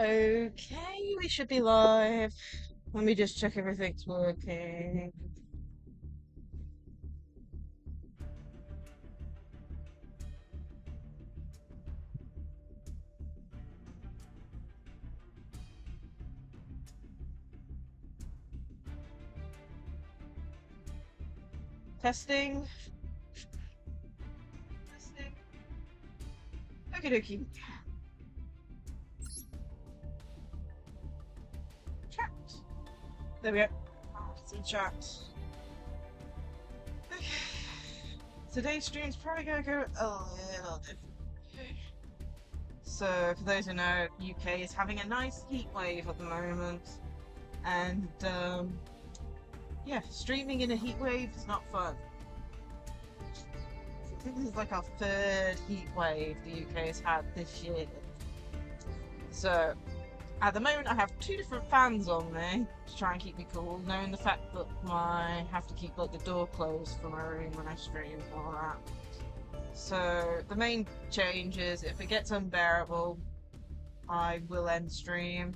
Okay, we should be live. Let me just check everything's working. Testing. Testing. Okie dokie. Chat. There we go. See chat. Okay. Today's stream's probably gonna go a little different. So, for those who know, UK is having a nice heat wave at the moment, and yeah, streaming in a heat wave is not fun. I think this is like our third heat wave the UK has had this year. So, at the moment, I have two different fans on me to try and keep me cool, knowing the fact that I have to keep like the door closed for my room when I stream and all that. So the main change is if it gets unbearable, I will end stream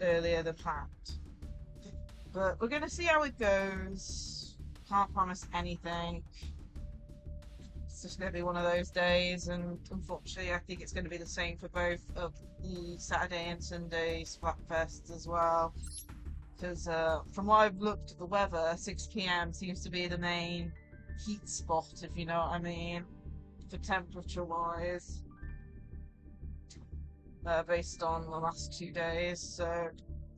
earlier than planned. But we're gonna see how it goes. Can't promise anything. It's just gonna be one of those days, and unfortunately, I think it's gonna be the same for both of the Saturday and Sunday Splatfests as well. Because from what I've looked at the weather, 6 p.m. seems to be the main heat spot, if you know what I mean, for temperature-wise, based on the last 2 days. So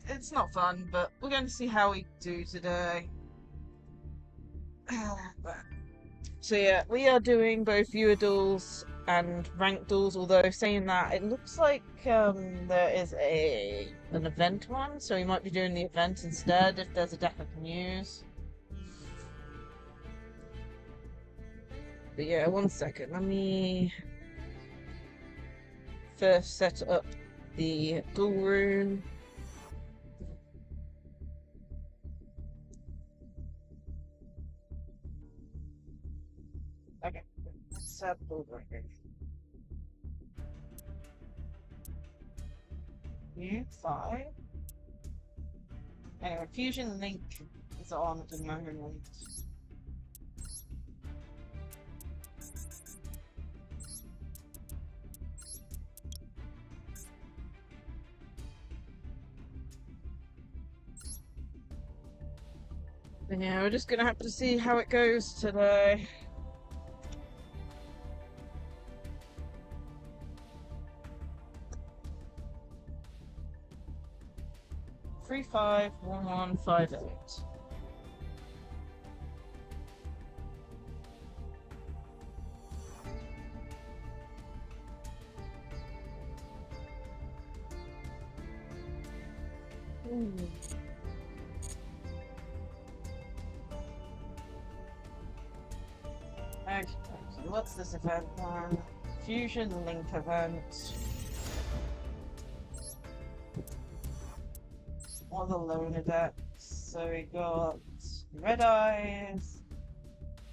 it's not fun, but we're going to see how we do today. So yeah, we are doing both viewer duels and ranked duels, although saying that, it looks like there is an event one, so we might be doing the event instead if there's a deck of news. But yeah, one second, let me first set up the duel room. Okay, let's set up the duel room. U5. Anyway, Fusion Link is on at the moment. But yeah, we're just gonna have to see how it goes today. Three 5 1 1 5 8. Okay, so what's this event one? Fusion Link event. All the loner decks. So we got Red Eyes,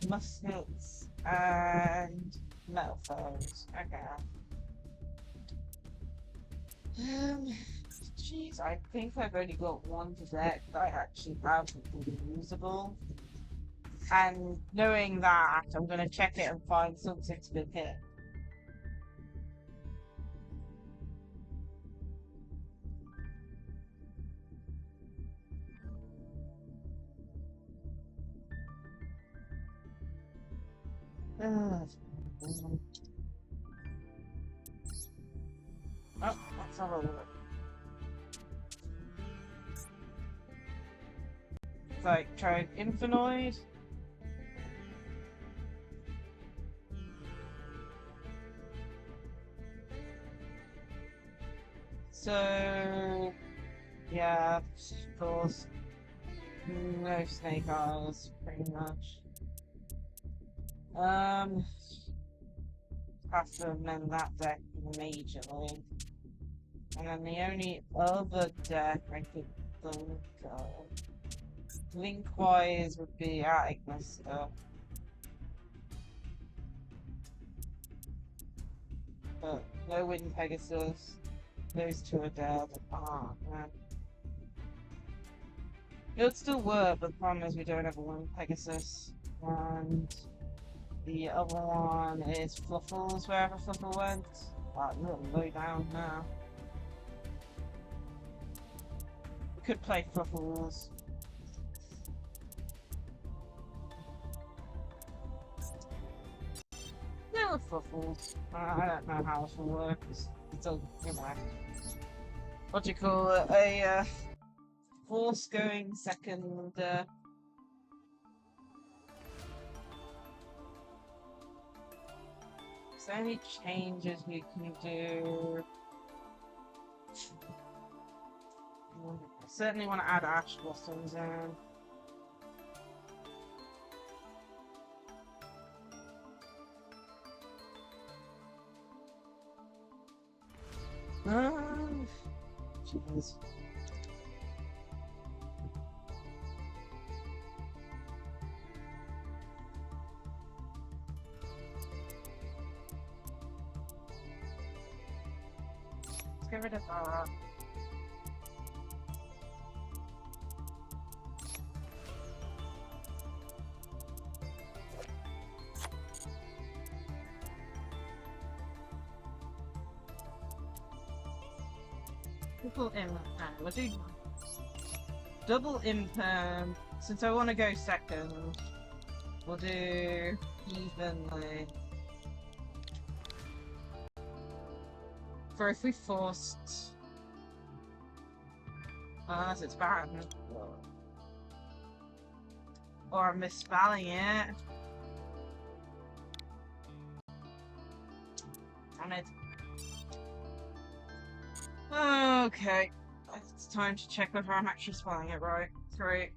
Muskets, and Metal Foes. Okay. Jeez, I think I've only got one deck that I actually have usable. And knowing that, I'm gonna check it and find something's been hit. Oh, let's have a look. Like, tried Infinite. So, yeah, of course, no Snake Eyes, pretty much. Have to amend that deck majorly. And then the only other deck I could think of, link-wise, would be Attic-Master. But no Wind Pegasus, those two are dead. Ah, man. It would still work, but the problem is we don't have one Pegasus. And the other one is Fluffles, wherever Fluffle went. Wow, you're low down now. We could play Fluffles. Yeah, with Fluffles. I don't know how this will work. It's a, you know, what do you call it? A force going second. Is there any changes we can do? I certainly want to add Ash Blossoms in. Jeez. Let's get rid of that. Triple imp. We'll do double imperm. Since I want to go second, we'll do evenly. For if we forced, unless it's bad, or I'm misspelling it. Damn it. Okay, it's time to check whether I'm actually spelling it right. Great.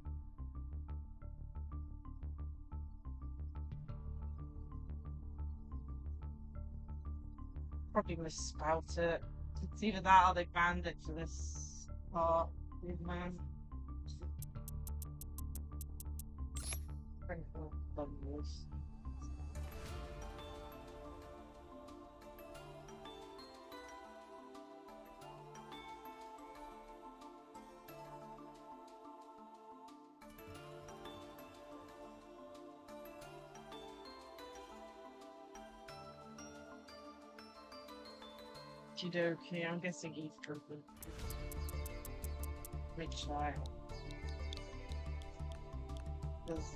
Probably misspelt it. It's either that or they banned it for this part. Man. Bundles. Okey-dokey, I'm guessing ENVtuber. Which I... Because,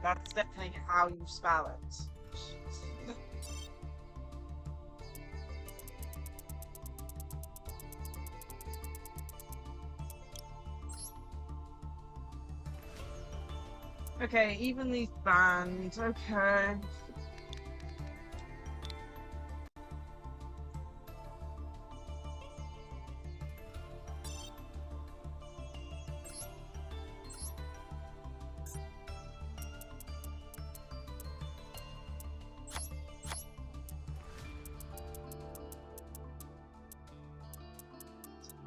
that's definitely how you spell it. Okay, evenly banned, okay.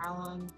Talent.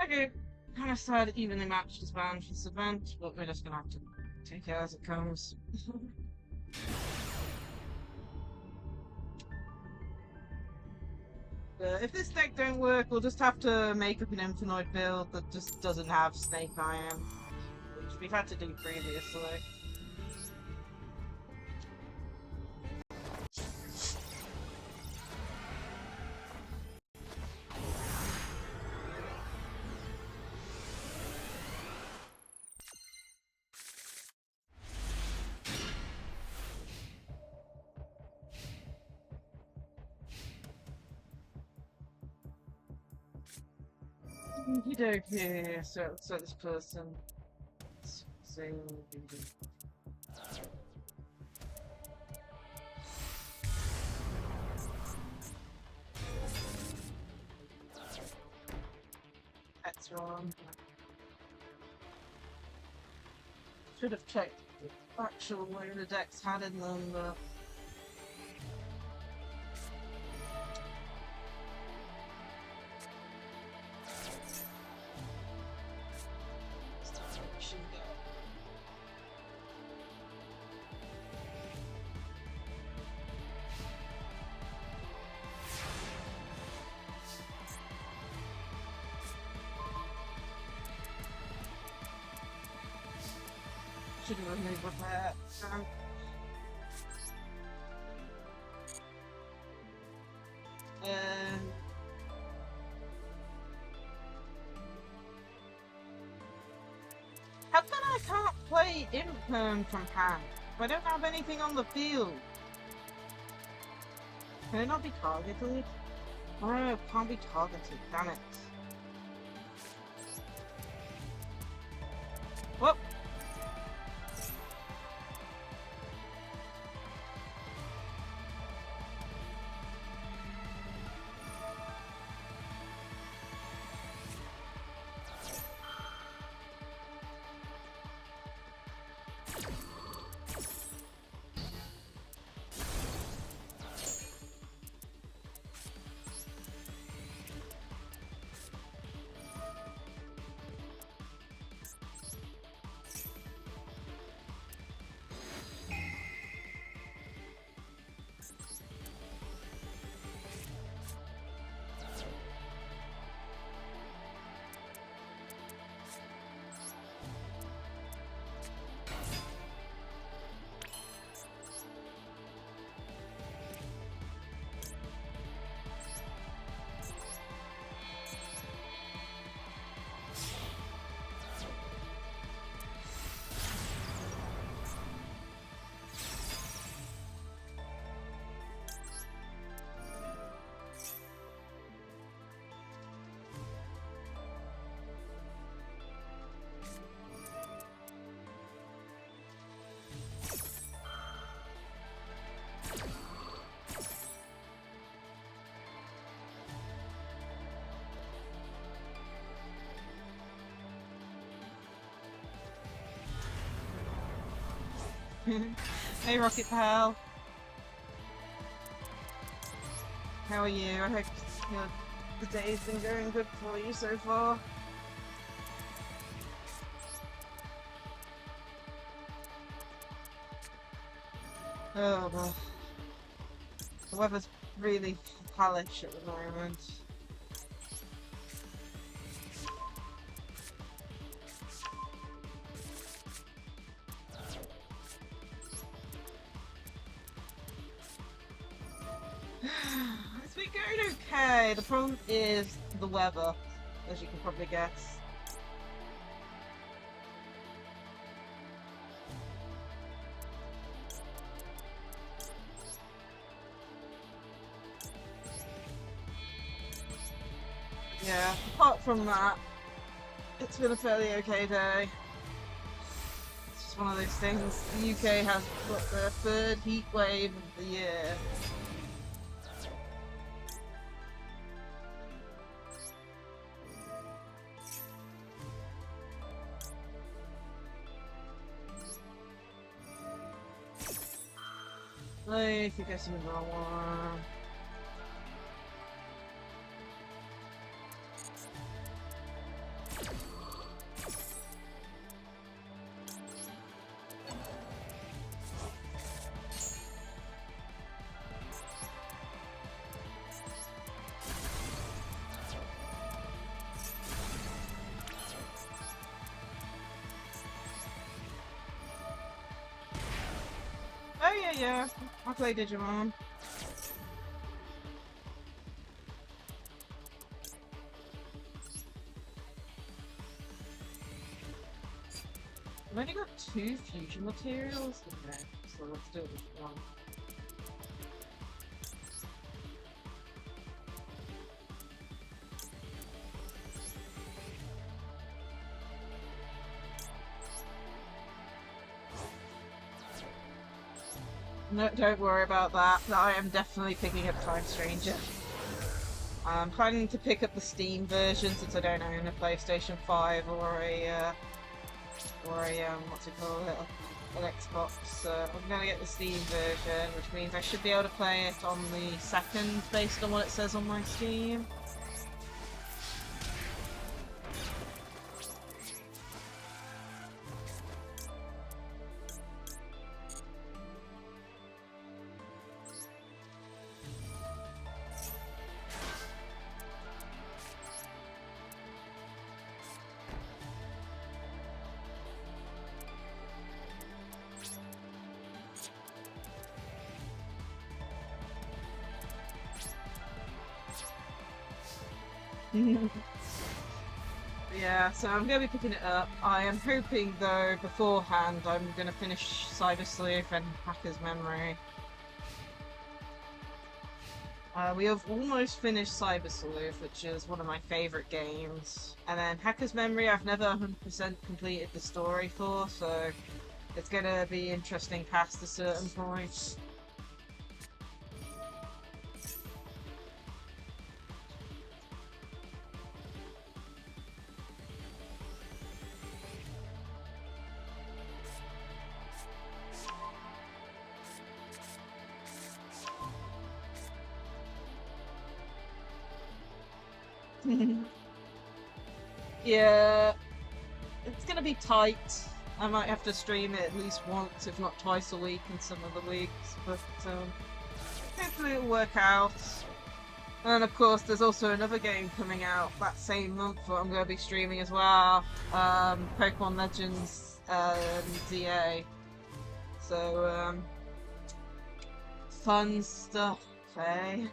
Okay, kind of sad evenly matched as banned for this event, but we're just gonna have to Take it as it comes. If this deck don't work, we'll just have to make up an Infinite build that just doesn't have Snake Iron, which we've had to do previously. Okay, so this person saying that's wrong. Should have checked the actual way the decks had in them, but should have removed with that. How come I can't play Imperm from hand? I don't have anything on the field. Can it not be targeted? Oh, it can't be targeted, damn it. Whoop! Hey Rocket Pal. How are you? I hope the day's been going good for you so far. Oh well. The weather's really hellish at the moment. It's been going okay. The problem is the weather, as you can probably guess. Yeah, apart from that, it's been a fairly okay day. It's just one of those things. The UK has got their third heat wave of the year. I think I see another one. Oh yeah. I play Digimon. I've only got 2 fusion materials. Okay, so let's do it with 1. No, don't worry about that. I am definitely picking up Time Stranger. I'm planning to pick up the Steam version since I don't own a PlayStation 5 or a what's it called, an Xbox. So I'm gonna get the Steam version, which means I should be able to play it on the 2nd based on what it says on my Steam. Yeah, so I'm going to be picking it up. I am hoping, though, beforehand, I'm going to finish Cyber Sleuth and Hacker's Memory. We have almost finished Cyber Sleuth, which is one of my favourite games. And then Hacker's Memory, I've never 100% completed the story for, so it's going to be interesting past a certain point. Yeah, it's gonna be tight. I might have to stream it at least once, if not twice a week in some of the weeks, but hopefully it'll work out. And of course, there's also another game coming out that same month that I'm going to be streaming as well. Pokemon Legends ZA. So, fun stuff, eh?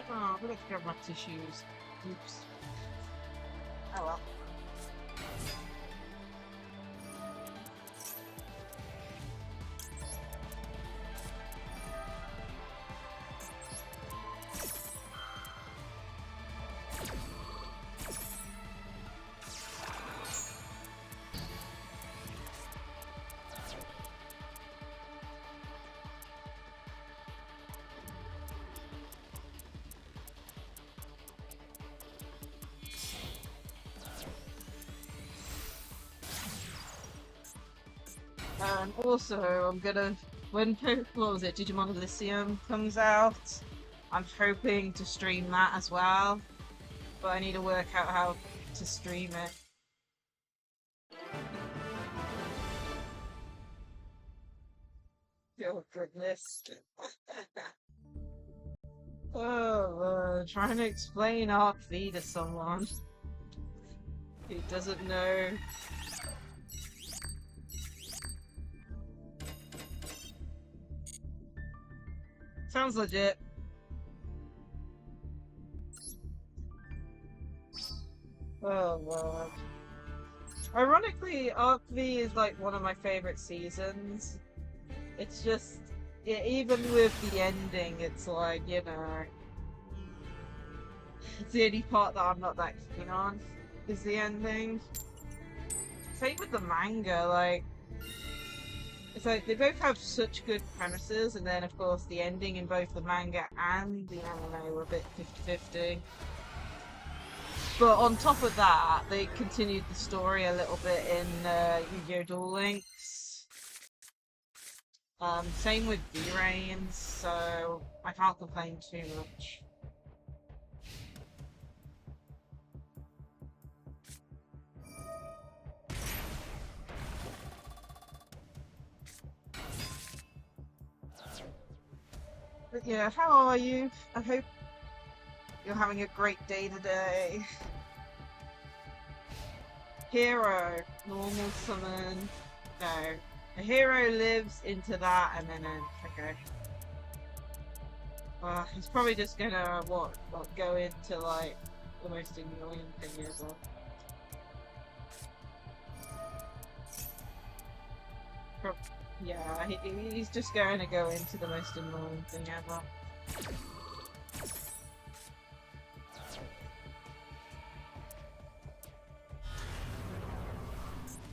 Oh, I'm gonna grab my tissues. Oops. Oh well. And also, I'm gonna, when what was it, Digimon Elysium comes out, I'm hoping to stream that as well, but I need to work out how to stream it. Oh goodness. Oh, trying to explain Arc V to someone who doesn't know. Sounds legit. Oh lord. Ironically, Arc V is like one of my favorite seasons. It's just, yeah, even with the ending, it's like, you know, it's the only part that I'm not that keen on, is the ending. Same with the manga, like, it's like they both have such good premises, and then of course the ending in both the manga and the anime were a bit 50-50. But on top of that, they continued the story a little bit in Yu-Gi-Oh! Duel Links. Same with V-Rains, so I can't complain too much. But yeah, how are you? I hope you're having a great day today. hero, normal summon. No. A hero lives into that and then okay. He's probably just gonna go into like the most annoying thing ever. Yeah, he's just going to go into the most annoying thing ever.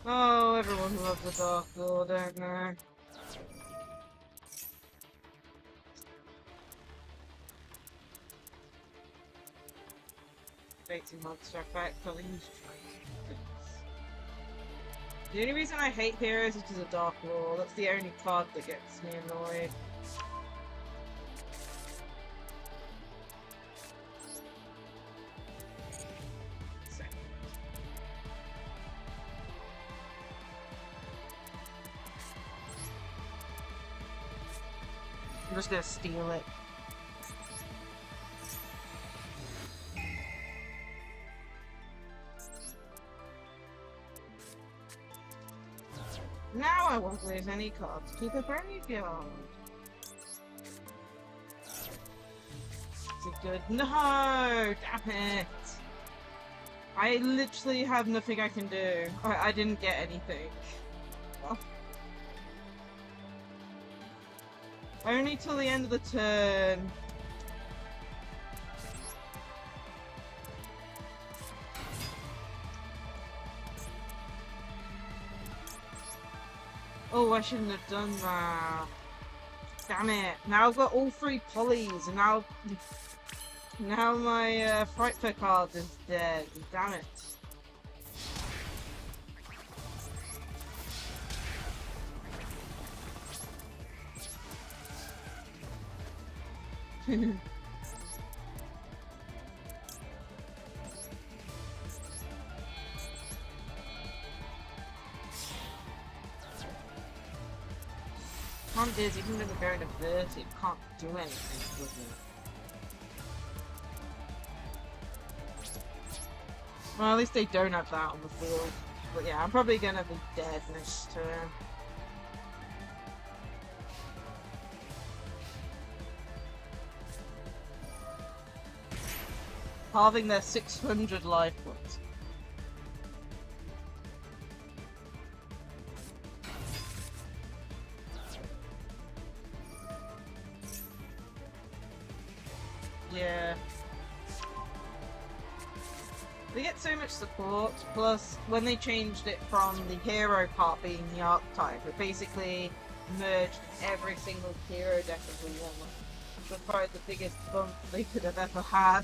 Oh, everyone loves the Dark Lord, don't they? Basic monster effect, I'll use the only reason I hate heroes is because of Dark Lord. That's the only card that gets me annoyed. I'm just gonna steal it. Now I won't lose any cards to the graveyard. Is it good? No! Damn it! I literally have nothing I can do. I didn't get anything. Well, only till the end of the turn. Oh, I shouldn't have done that. Damn it. Now I've got all 3 polys, and now my Frightfur card is dead. Damn it. Problem is, even if they're going to burst, it can't do anything with it. Well, at least they don't have that on the field. But yeah, I'm probably gonna be dead next turn. Halving their 600 life points. Yeah. They get so much support, plus when they changed it from the hero part being the archetype, it basically merged every single hero deck into one. Which was probably the biggest bump they could have ever had.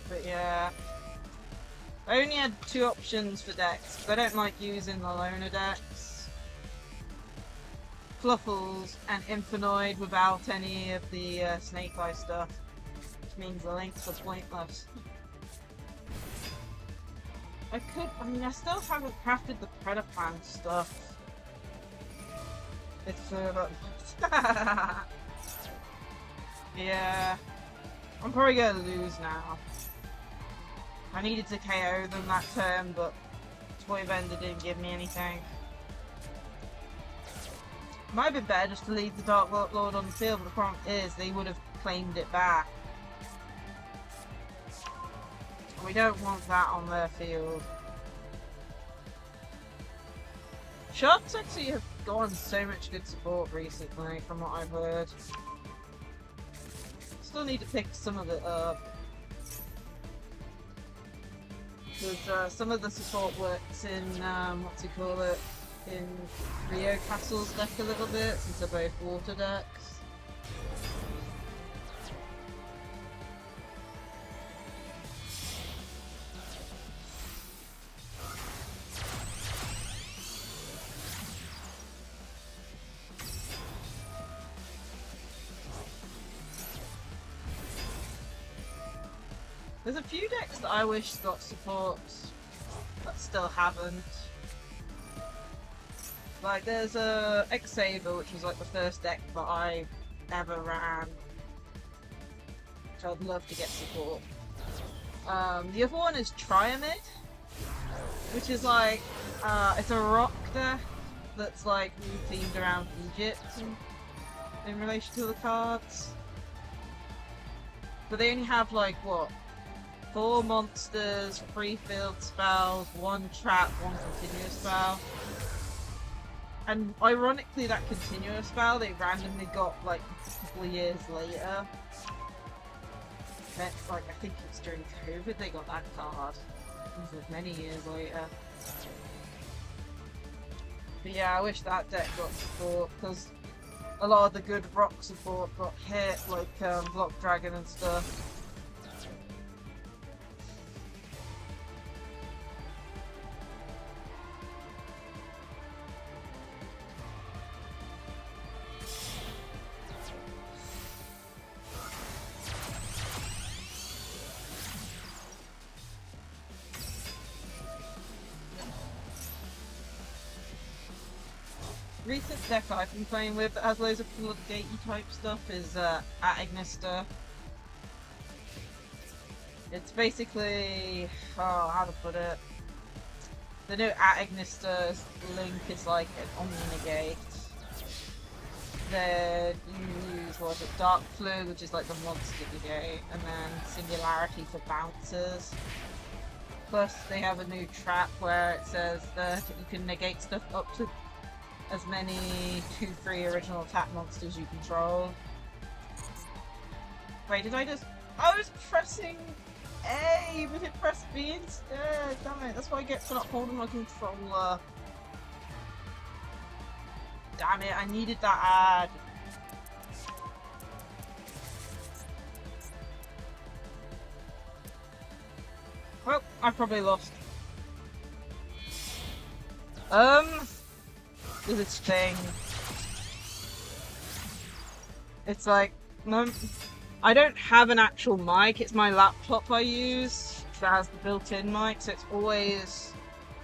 But yeah. I only had 2 options for decks, because I don't like using the loner decks. Fluffles and Infinite without any of the Snake Eye stuff, which means the links are pointless. I mean, I still haven't crafted the Predaplan stuff. It's further. Yeah. I'm probably gonna lose now. I needed to KO them that turn, but Toy Vendor didn't give me anything. Might have been better just to leave the Dark Lord on the field, but the problem is they would have claimed it back. We don't want that on their field. Sharks actually have gotten so much good support recently, from what I've heard. Still need to pick some of it up. Because some of the support works in, in Rio Castle's deck a little bit, since they're both water decks. There's a few decks that I wish got support, but still haven't. Like, there's a X-Saber, which was like the first deck that I ever ran. which I'd love to get support. The other one is Triamid, which is like, it's a rock deck that's like themed around Egypt in relation to the cards. But they only have like, what? 4 monsters, 3 field spells, 1 trap, 1 continuous spell. And ironically, that continuous spell they randomly got like a couple of years later. That's like, I think it's during COVID they got that card. It was many years later. But yeah, I wish that deck got support, because a lot of the good rock support got hit, like Block Dragon and stuff. Recent deck I've been playing with that has loads of floodgatey type stuff is Ignister. It's basically, oh, how to put it? The new Ignister's link is like an Omni-Negate. Then you use, what is it, Dark Flu, which is like the monster negate, and then Singularity for bouncers. Plus they have a new trap where it says that you can negate stuff up to as many 2-3 original attack monsters you control. Wait, did I just... I was pressing A, but it pressed B instead! Damn it, that's what I get for not holding my controller. Damn it, I needed that ad. Well, I probably lost. With its thing. It's like, no, I don't have an actual mic, it's my laptop I use that has the built-in mic, so it's always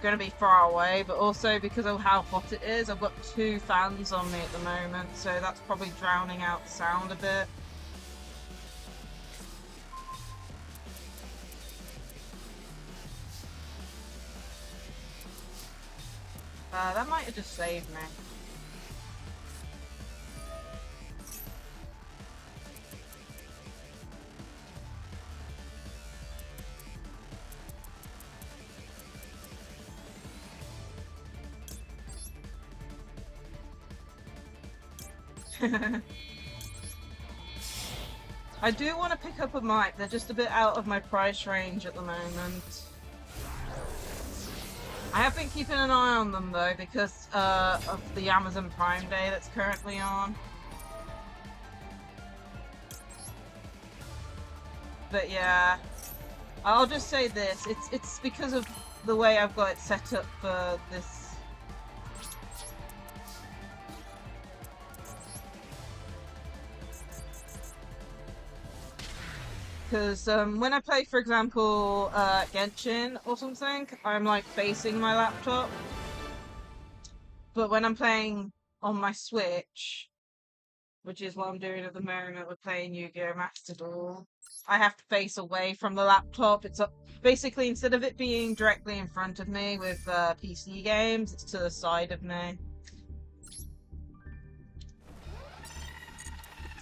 going to be far away, but also because of how hot it is, I've got 2 fans on me at the moment, so that's probably drowning out the sound a bit. That might have just saved me. I do want to pick up a mic, they're just a bit out of my price range at the moment. I have been keeping an eye on them though, because of the Amazon Prime Day that's currently on. But yeah, I'll just say this, it's because of the way I've got it set up for this. Because when I play, for example, Genshin or something, I'm like facing my laptop. But when I'm playing on my Switch, which is what I'm doing at the moment, we're playing Yu-Gi-Oh Master Duel, I have to face away from the laptop. It's up, basically, instead of it being directly in front of me with PC games, it's to the side of me.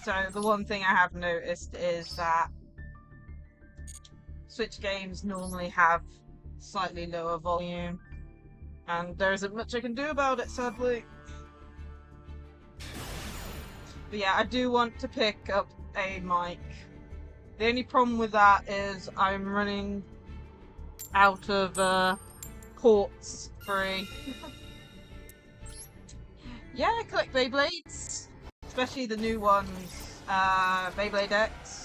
So the one thing I have noticed is that Switch games normally have slightly lower volume, and there isn't much I can do about it, sadly. But yeah, I do want to pick up a mic. The only problem with that is I'm running out of ports free. Yeah, I collect Beyblades, especially the new ones, Beyblade X.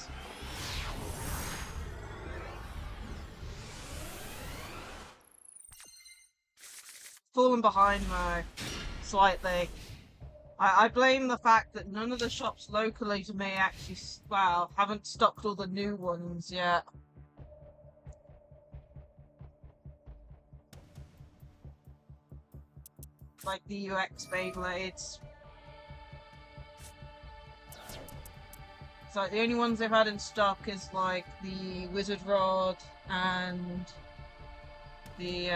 Fallen behind though, slightly. I blame the fact that none of the shops locally to me actually, well, haven't stocked all the new ones yet. Like the UX Beyblades. It's like the only ones they've had in stock is like the Wizard Rod and the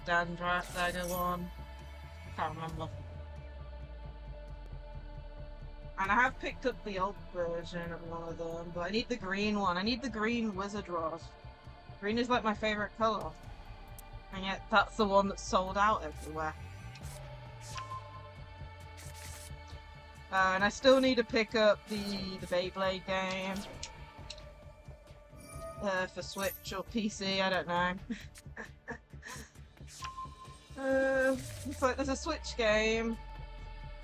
Dagger one. Can't remember. And I have picked up the old version of one of them, but I need the green one. I need the green Wizard Rod. Green is like my favourite colour. And yet that's the one that's sold out everywhere. And I still need to pick up the Beyblade game. For Switch or PC, I don't know. It's like there's a Switch game.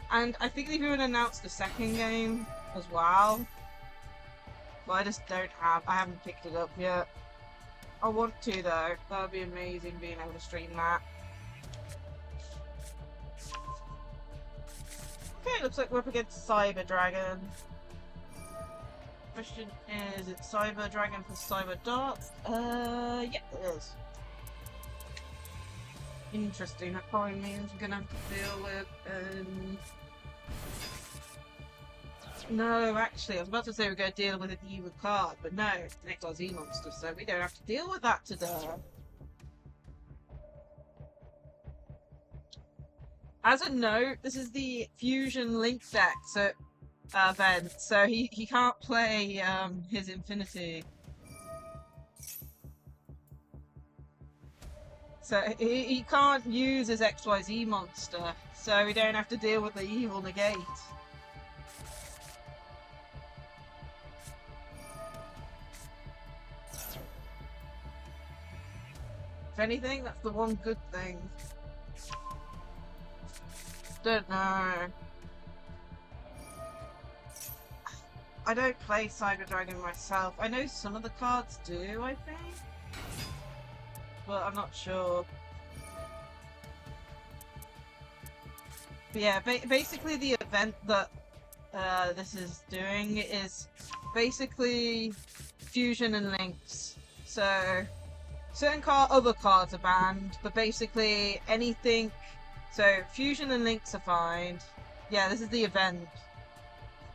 And I think they've even announced a second game as well. But I just don't have, I haven't picked it up yet. I want to though, that would be amazing being able to stream that. Okay, looks like we're up against Cyber Dragon. Question is it Cyber Dragon for Cyber Dark? Yeah, it is. Interesting, that probably means we're gonna have to deal with, No, actually, I was about to say we're going to deal with an evil card, but no, it's an XYZ monster, so we don't have to deal with that today. As a note, this is the Fusion Link deck event, so he can't play his Infinity. So he can't use his XYZ monster, so we don't have to deal with the evil negate. If anything, that's the one good thing. Don't know. I don't play Cyber Dragon myself. I know some of the cards do, I think. But I'm not sure. But yeah, basically the event that this is doing is basically fusion and links. So certain other cards are banned, but basically anything. So fusion and links are fine. Yeah, this is the event.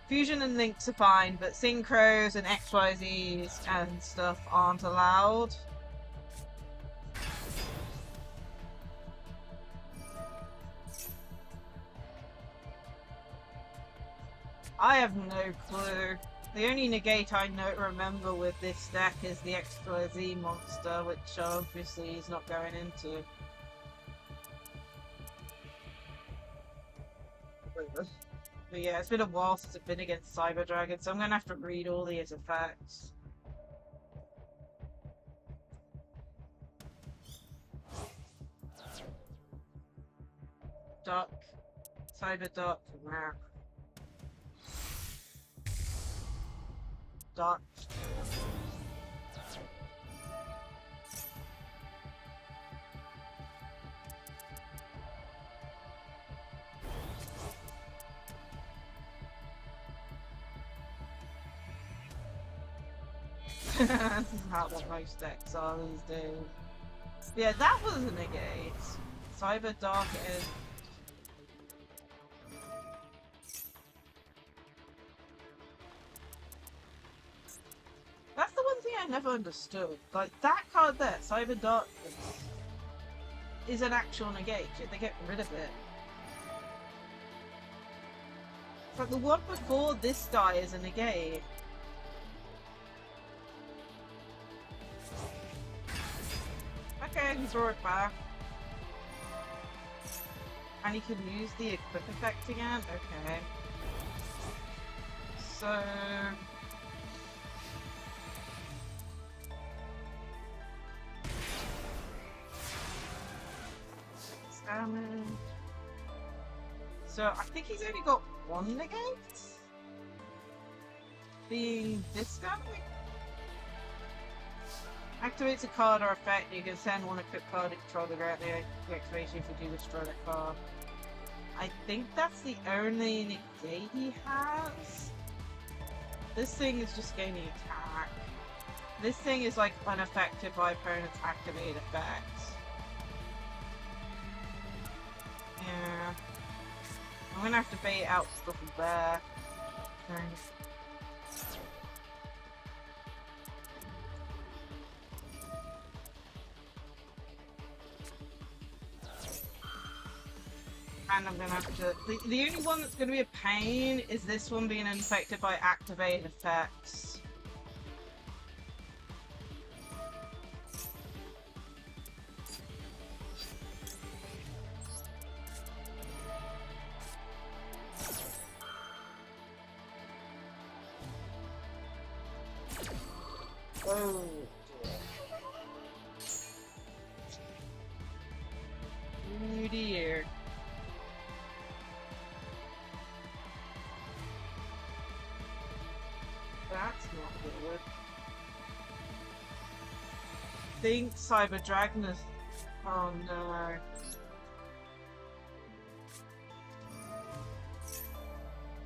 Fusion and links are fine, but synchros and XYZs and stuff aren't allowed. I have no clue. The only negate I remember with this deck is the XYZ monster, which obviously he's not going into. But yeah, it's been a while since I've been against Cyber Dragon, so I'm gonna have to read all his effects. Duck. Cyber Duck. Duck. This is how what most decks are these days. Yeah, that was a negate. Cyber Dark is. That's the one thing I never understood. Like, that card there, Cyber Dark, is an actual negate, yet they get rid of it. But the one before this die is a negate. Okay, he brought it back. And he can use the equip effect again? Okay. So... damage. So I think he's only got one negate? Being this damage? Activates a card or effect, you can send one equipped card to control the activation if you do destroy that card. I think that's the only negate he has. This thing is just gaining attack. This thing is like unaffected by opponent's activated effects. Yeah. I'm gonna have to bait out stuff there. and I'm gonna have to. The only one that's gonna be a pain is this one being infected by activated effects. Oh dear. Oh dear. That's not good. Think Cyber Dragon is. Oh no.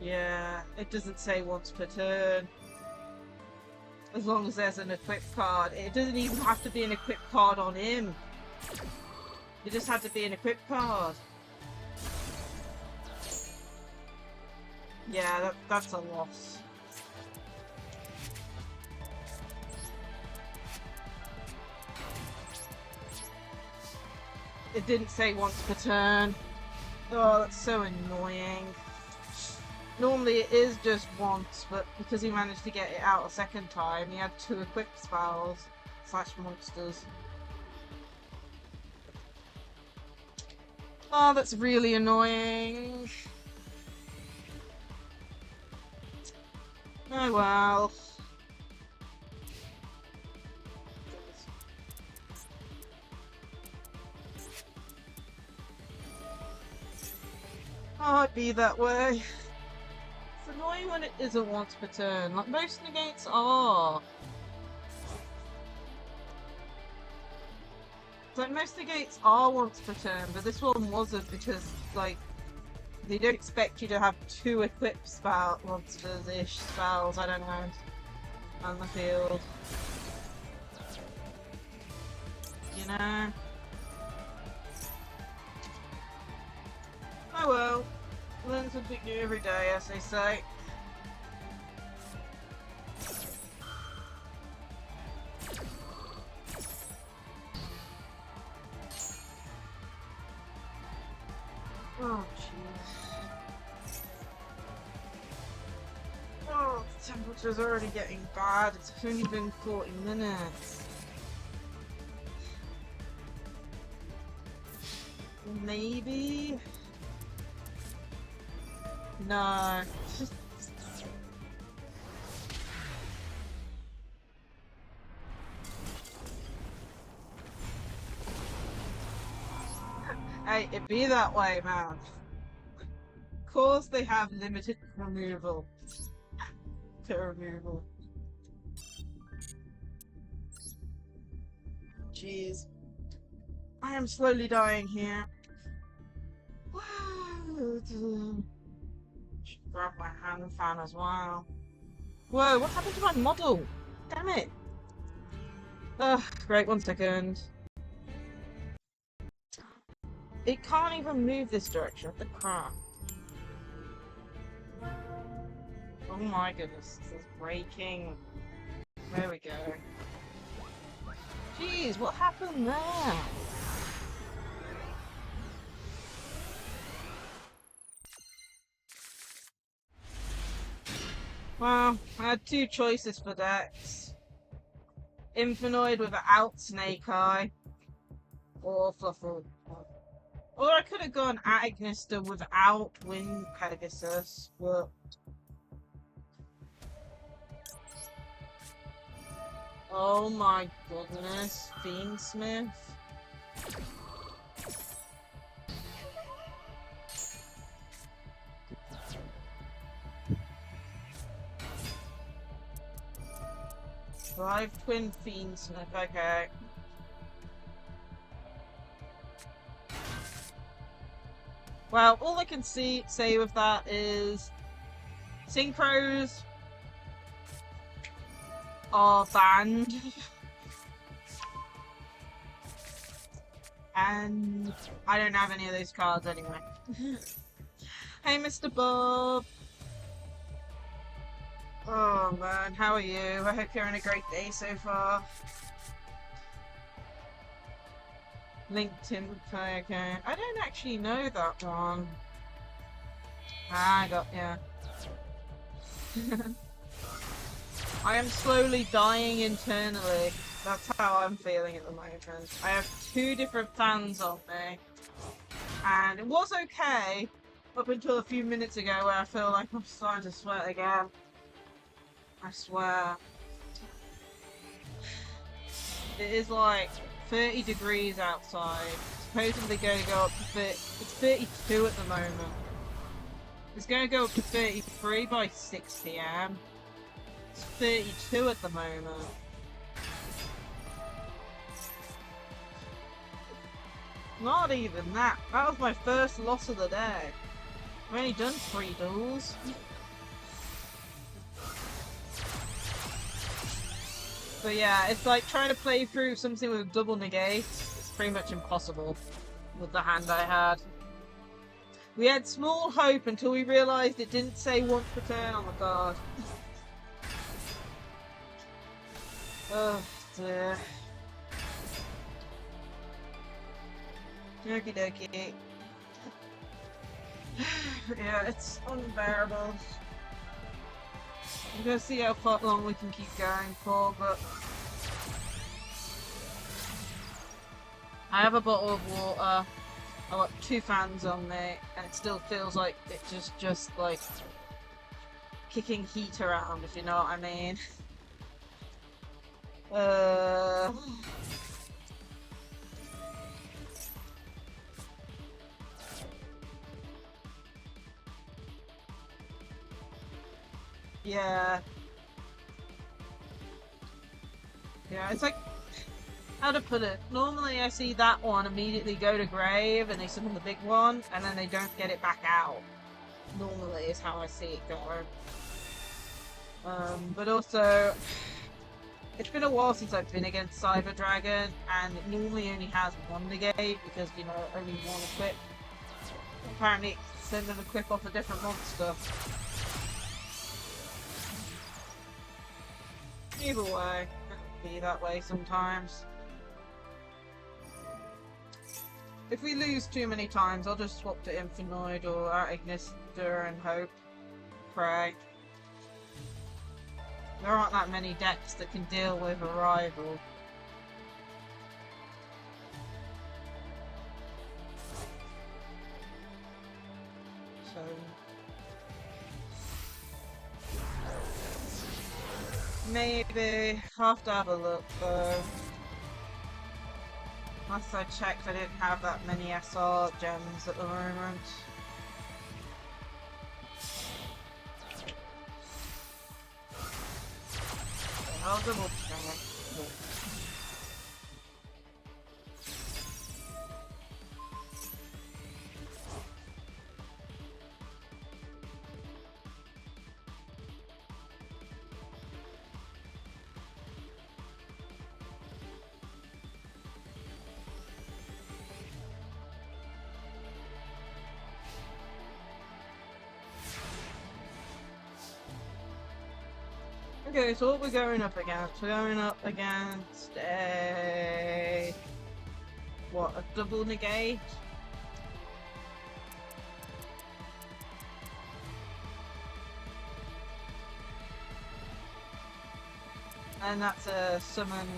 Yeah, it doesn't say once per turn. As long as there's an equipped card. It doesn't even have to be an equipped card on him. It just had to be an equipped card. Yeah, that's a loss. It didn't say once per turn. Oh, that's so annoying. Normally it is just once, but because he managed to get it out a second time, he had 2 equipped spells / monsters. Oh, that's really annoying. Oh well. Oh, it'd be that way. It's annoying when it isn't once per turn. Like most negates are. Like most negates are once per turn, but this one wasn't because like they don't expect you to have 2 equipped monsters-ish spells, I don't know, on the field. You know? Oh well. Learn something new every day, as they say. Oh, jeez. Oh, the temperature's already getting bad. It's only been 40 minutes. Maybe? No. Hey, it be that way, man. Of course they have limited removal. Removal. Jeez. I am slowly dying here. Should grab my hand fan as well. Whoa, what happened to my model? Damn it. Ugh, great, 1 second. It can't even move this direction. What the crap? Oh my goodness, this is breaking. There we go. Jeez, what happened there? Well, I had 2 choices for decks. Infinite without Snake Eye, or Fluffle. Or I could have gone Agnister without Wind Pegasus, but... Oh my goodness, Fiendsmith. Drive Twin Fiendsmith, okay. Well, all I can say with that is synchros are banned. And I don't have any of those cards anyway. Hey, Mr. Bob. Oh man, how are you? I hope you're having a great day so far. LinkedIn, okay. I don't actually know that one. Ah, I got yeah. I am slowly dying internally. That's how I'm feeling at the moment. I have two different fans on me. And it was okay up until a few minutes ago where I feel like I'm starting to sweat again. I swear. It is like 30 degrees outside. Supposedly going to go up to 30. It's 32 at the moment. It's going to go up to 33 by 6 PM. It's 32 at the moment. Not even that. That was my first loss of the day. I've only done 3 duels. But yeah, it's like trying to play through something with double negate. It's pretty much impossible with the hand I had. We had small hope until we realised it didn't say once per turn on the card. Oh dear. Okie dokie. Yeah, it's unbearable. I'm gonna see how far long we can keep going for, but I have a bottle of water. I've got 2 fans on me, and it still feels like it's just like kicking heat around, if you know what I mean. Yeah. Yeah, it's like, how to put it? Normally I see that one immediately go to grave and they summon the big one and then they don't get it back out. Normally is how I see it go. But also, it's been a while since I've been against Cyber Dragon and it normally only has 1 negate because, you know, only 1 equip. Apparently it's sending an equip off a different monster. Either way, it'll be that way sometimes. If we lose too many times, I'll just swap to Infinite or Ignister and hope. Pray. There aren't that many decks that can deal with a rival. So... maybe I'll have to have a look though. Last I checked, I didn't have that many SR gems at the moment. I'll double check. Okay, so what we're going up against? We're going up against a... what, a double negate? And that's a summon...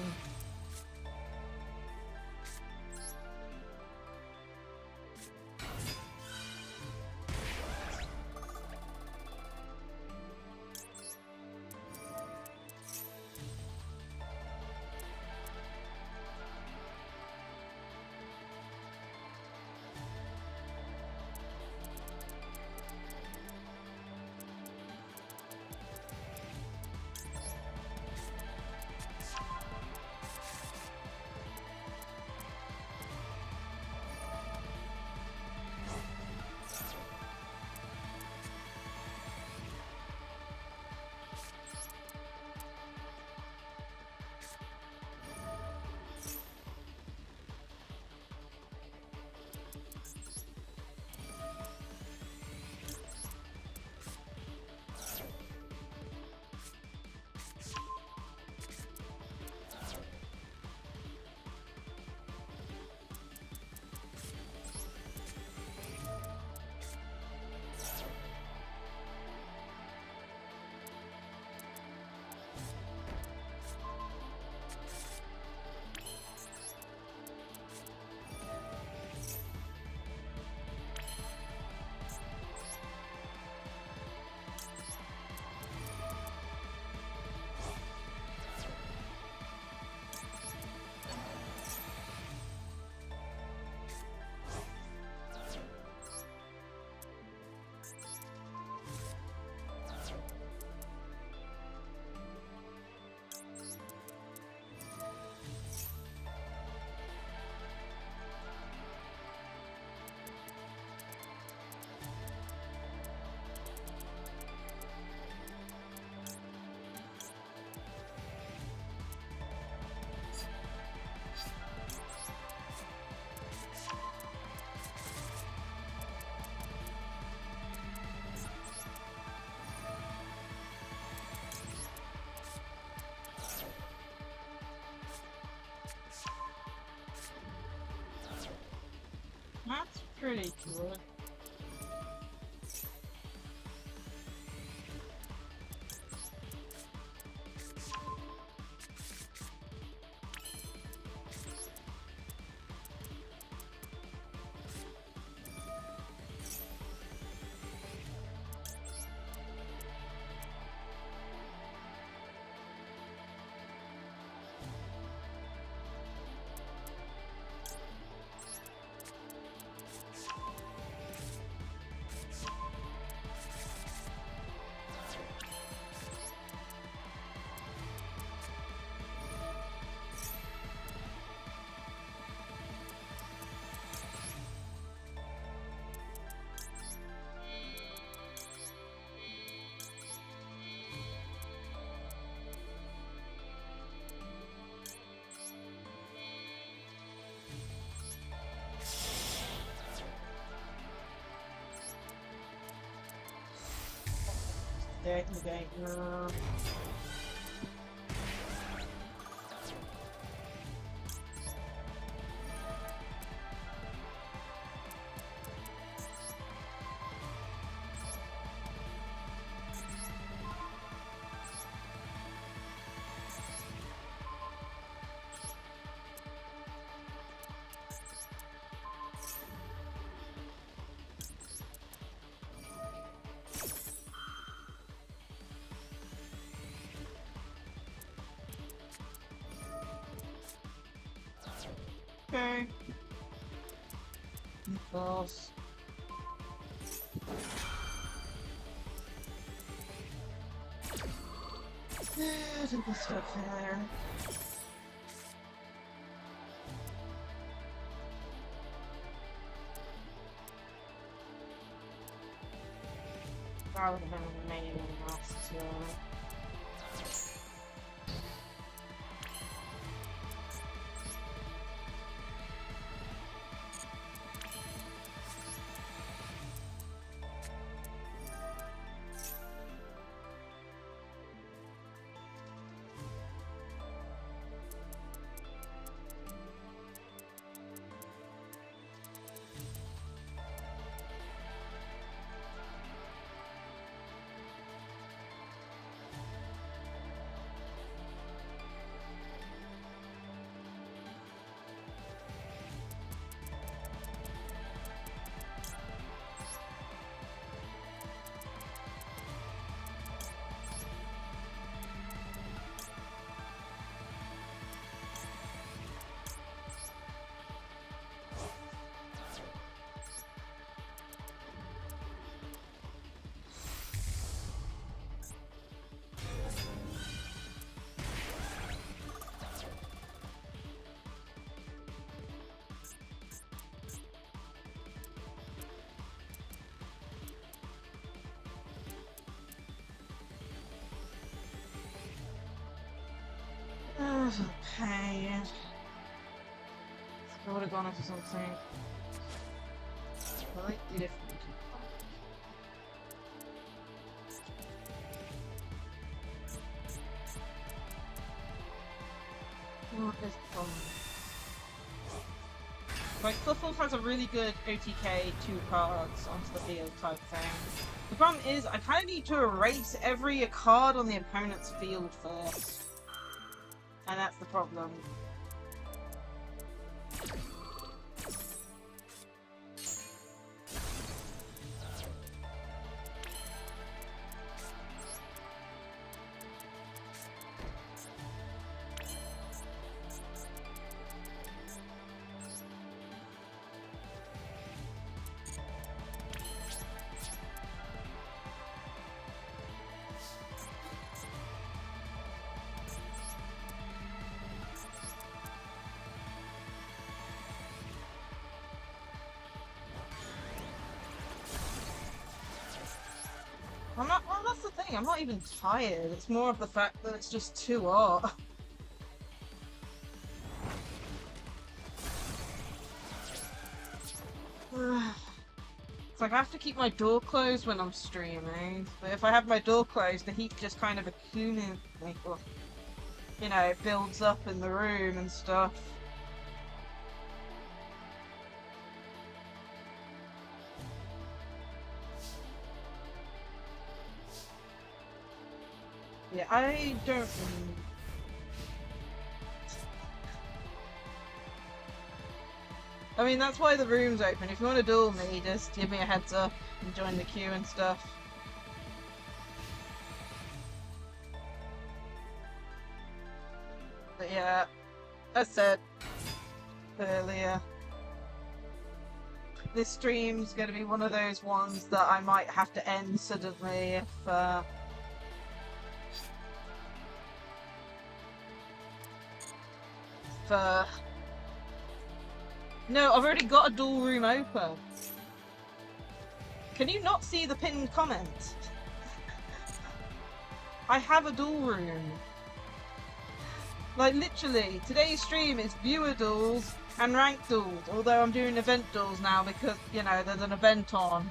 really good. There you go. Okay. Boss. Did the stuff there. That would have been amazing last year. Pain. I would have gone into something slightly different. What is the problem? Like, Fluffles has a really good OTK 2 cards onto the field type thing. The problem is, I kind of need to erase every card on the opponent's field first. And that's the problem. I'm not, well, that's the thing, I'm not even tired. It's more of the fact that it's just too hot. It's like I have to keep my door closed when I'm streaming, but if I have my door closed, the heat just kind of accumulates, you know, it builds up in the room and stuff. Yeah, I don't... I mean, that's why the room's open. If you want to duel me, just give me a heads up and join the queue and stuff. But yeah, as said earlier, this stream's going to be one of those ones that I might have to end suddenly if No, I've already got a duel room open. Can you not see the pinned comment? I have a duel room. Like, literally, today's stream is viewer duels and ranked duels. Although I'm doing event duels now because, you know, there's an event on.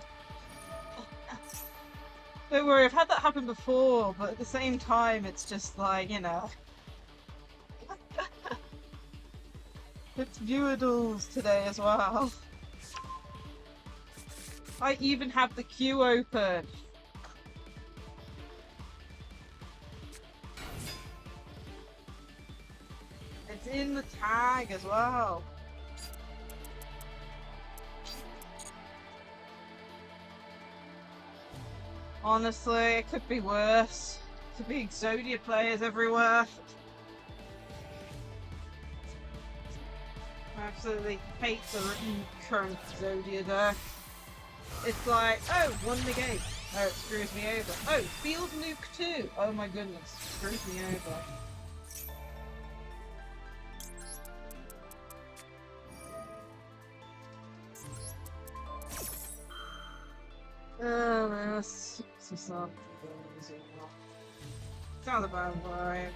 Don't worry, I've had that happen before, but at the same time, it's just like, you know. It's viewer duels today as well. I even have the queue open. It's in the tag as well. Honestly, it could be worse. Could be Exodia players everywhere. I absolutely hate the current Exodia deck. It's like, oh, one negate. Oh, it screws me over. Oh, field nuke too. Oh my goodness, screws me over. Oh, that's something. Sounds about right.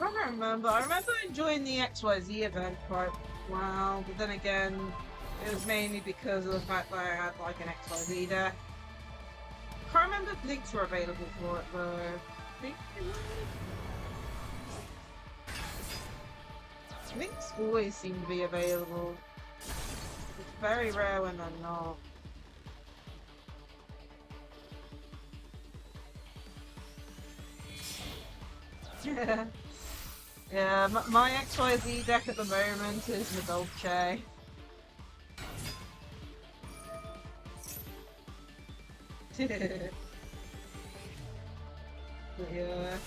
I remember enjoying the XYZ event quite well, but then again, it was mainly because of the fact that I had like an XYZ deck. I can't remember if links were available for it though. I think they were. Links always seem to be available. It's very rare when they're not. Yeah. Yeah, my XYZ deck at the moment is the Dolce. But yeah.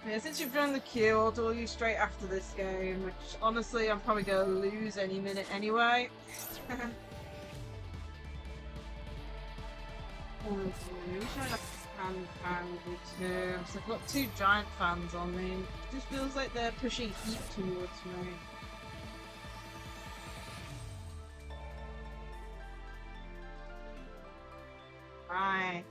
Yeah, since you've joined the queue, I'll duel you straight after this game, which honestly I'm probably gonna lose any minute anyway. Fan with me too. So I've got two giant fans on me. It just feels like they're pushing heat towards me. Right.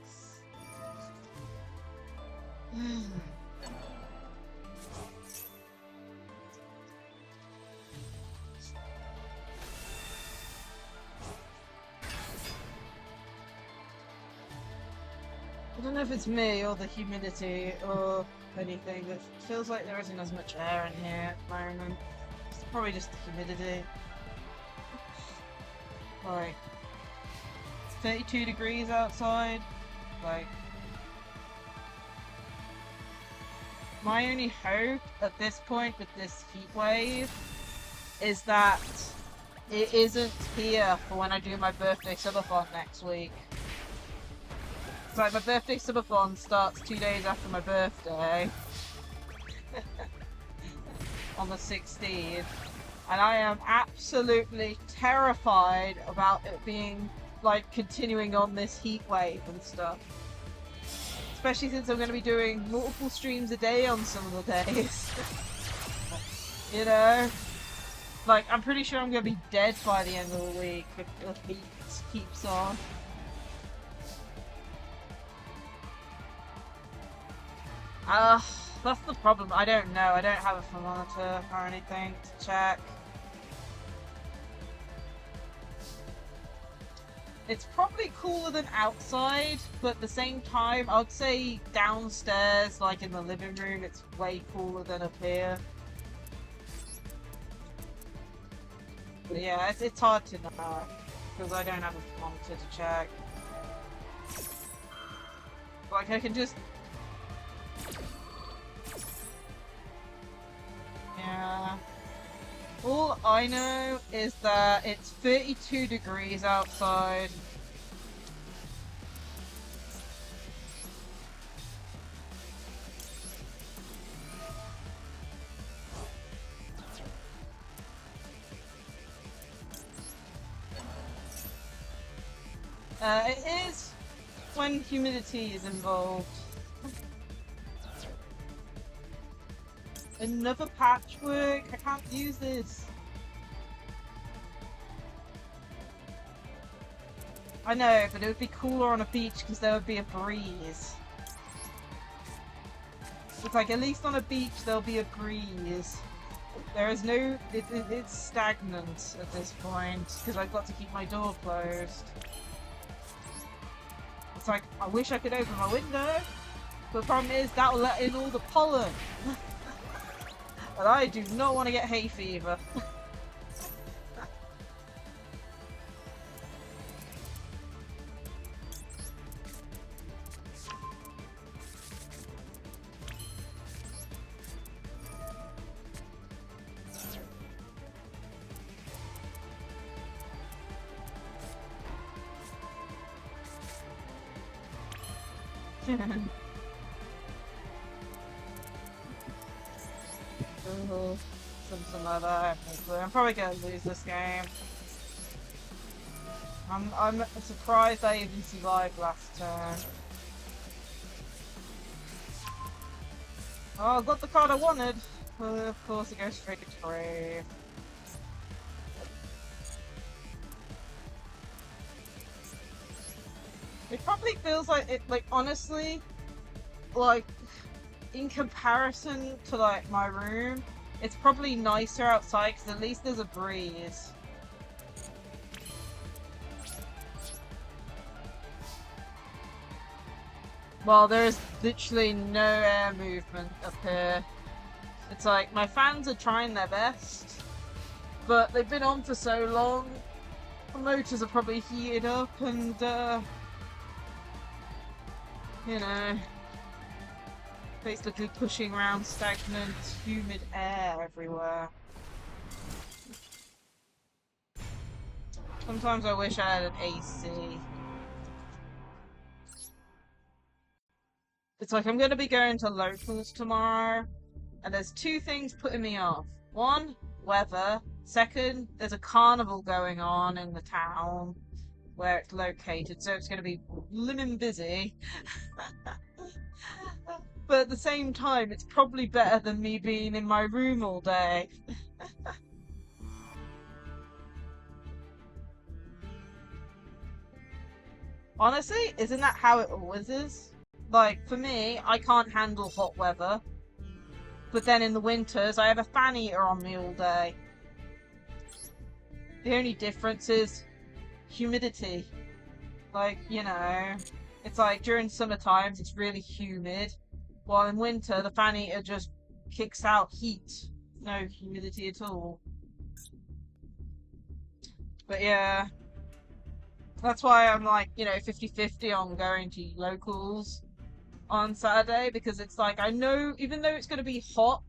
I don't know if it's me or the humidity or anything, but it feels like there isn't as much air in here at the moment. It's probably just the humidity. Like, 32 degrees outside. Like, my only hope at this point with this heat wave is that it isn't here for when I do my birthday subathon next week. Like, my birthday subathon starts 2 days after my birthday. On the 16th. And I am absolutely terrified about it being, like, continuing on this heat wave and stuff. Especially since I'm going to be doing multiple streams a day on some of the days. You know? Like, I'm pretty sure I'm going to be dead by the end of the week if the heat keeps on. That's the problem. I don't know. I don't have a thermometer or anything to check. It's probably cooler than outside, but at the same time, I'd say downstairs, like in the living room, it's way cooler than up here. But yeah, it's hard to know because I don't have a monitor to check. Like I can just, yeah. All I know is that it's 32 degrees outside. It is when humidity is involved. Another patchwork? I can't use this. I know, but it would be cooler on a beach because there would be a breeze. It's like, at least on a beach there'll be a breeze. There is no... it's stagnant at this point because I've got to keep my door closed. It's like, I wish I could open my window, but the problem is that'll let in all the pollen. And I do not want to get hay fever. Something like that. I'm probably gonna lose this game. I'm surprised I even survived last turn. Oh, I got the card I wanted. Well, of course it goes straight to grave. It probably feels like it, like, honestly, like, in comparison to, like, my room, it's probably nicer outside because at least there's a breeze. Well, there's literally no air movement up here. It's like, my fans are trying their best, but they've been on for so long, the motors are probably heated up and, you know, basically pushing around stagnant, humid air everywhere. Sometimes I wish I had an AC. It's like I'm going to be going to locals tomorrow, and there's two things putting me off. One, weather. Second, there's a carnival going on in the town where it's located, so it's going to be blimmin' busy. But at the same time, it's probably better than me being in my room all day. Honestly, isn't that how it always is? Like, for me, I can't handle hot weather. But then in the winters, I have a fan heater on me all day. The only difference is humidity. Like, you know, it's like during summer times, it's really humid. While in winter, the fan heater just kicks out heat. No humidity at all. But yeah, that's why I'm like, you know, 50-50 on going to locals on Saturday, because it's like, I know even though it's going to be hot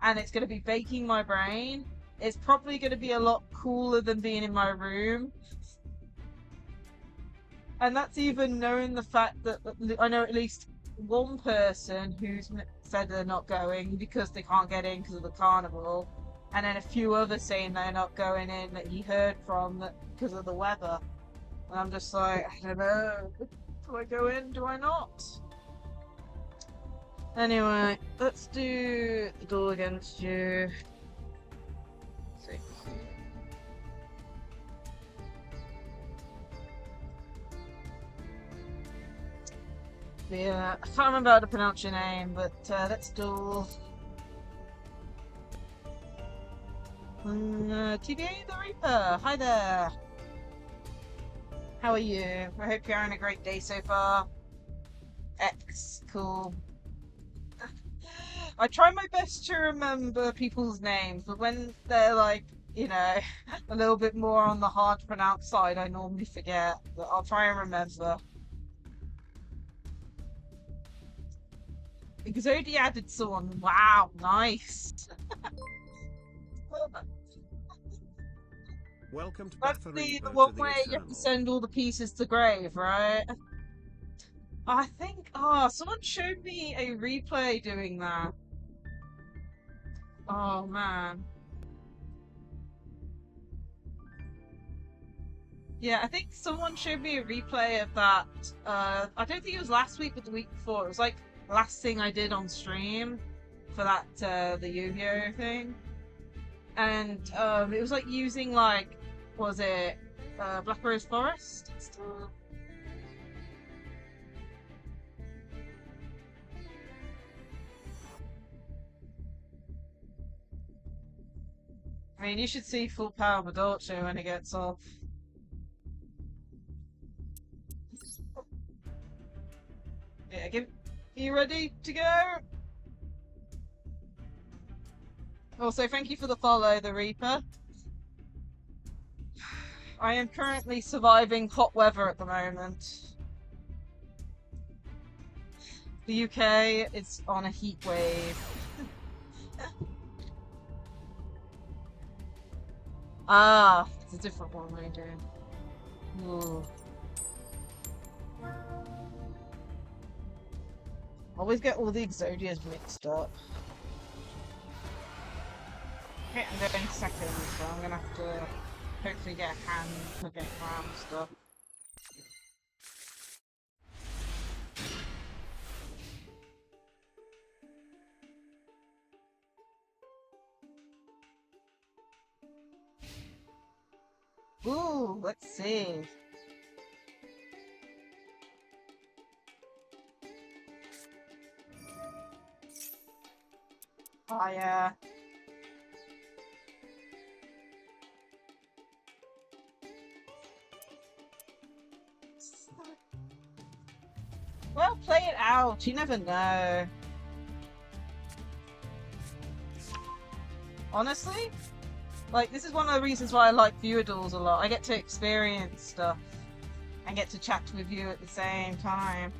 and it's going to be baking my brain, it's probably going to be a lot cooler than being in my room. And that's even knowing the fact that I know at least one person who's said they're not going because they can't get in because of the carnival, and then a few others saying they're not going in that he heard from that because of the weather. And I'm just like, I don't know. Do I go in? Do I not? Anyway, let's do the duel against you. Let's see. Yeah, I can't remember how to pronounce your name, but let's duel. TBA the Reaper, hi there. How are you? I hope you're having a great day so far. X, cool. I try my best to remember people's names, but when they're like you know, a little bit more on the hard to pronounce side I normally forget, but I'll try and remember. Exodia added someone. Wow, nice. Welcome to That's Bathory the one to the where you have to Eternal. send all the pieces to grave, right? I think, someone showed me a replay doing that. Oh man. Yeah, I think someone showed me a replay of that. I don't think it was last week, but the week before. It was like last thing I did on stream for that the Yu-Gi-Oh thing, and it was like using like, was it Black Rose Forest? I mean, you should see full power Madolce when it gets off. Yeah, you ready to go? Also, thank you for the follow, the Reaper. I am currently surviving hot weather at the moment. The UK is on a heat wave. Ah, it's a different one we're doing. Ooh. Always get all the Exodias mixed up. Okay, I'm going second, so I'm gonna have to hopefully get a hand for getting around stuff. Ooh, let's see. Oh yeah. Well, play it out. You never know. Honestly, like this is one of the reasons why I like viewer duels a lot. I get to experience stuff and get to chat with you at the same time.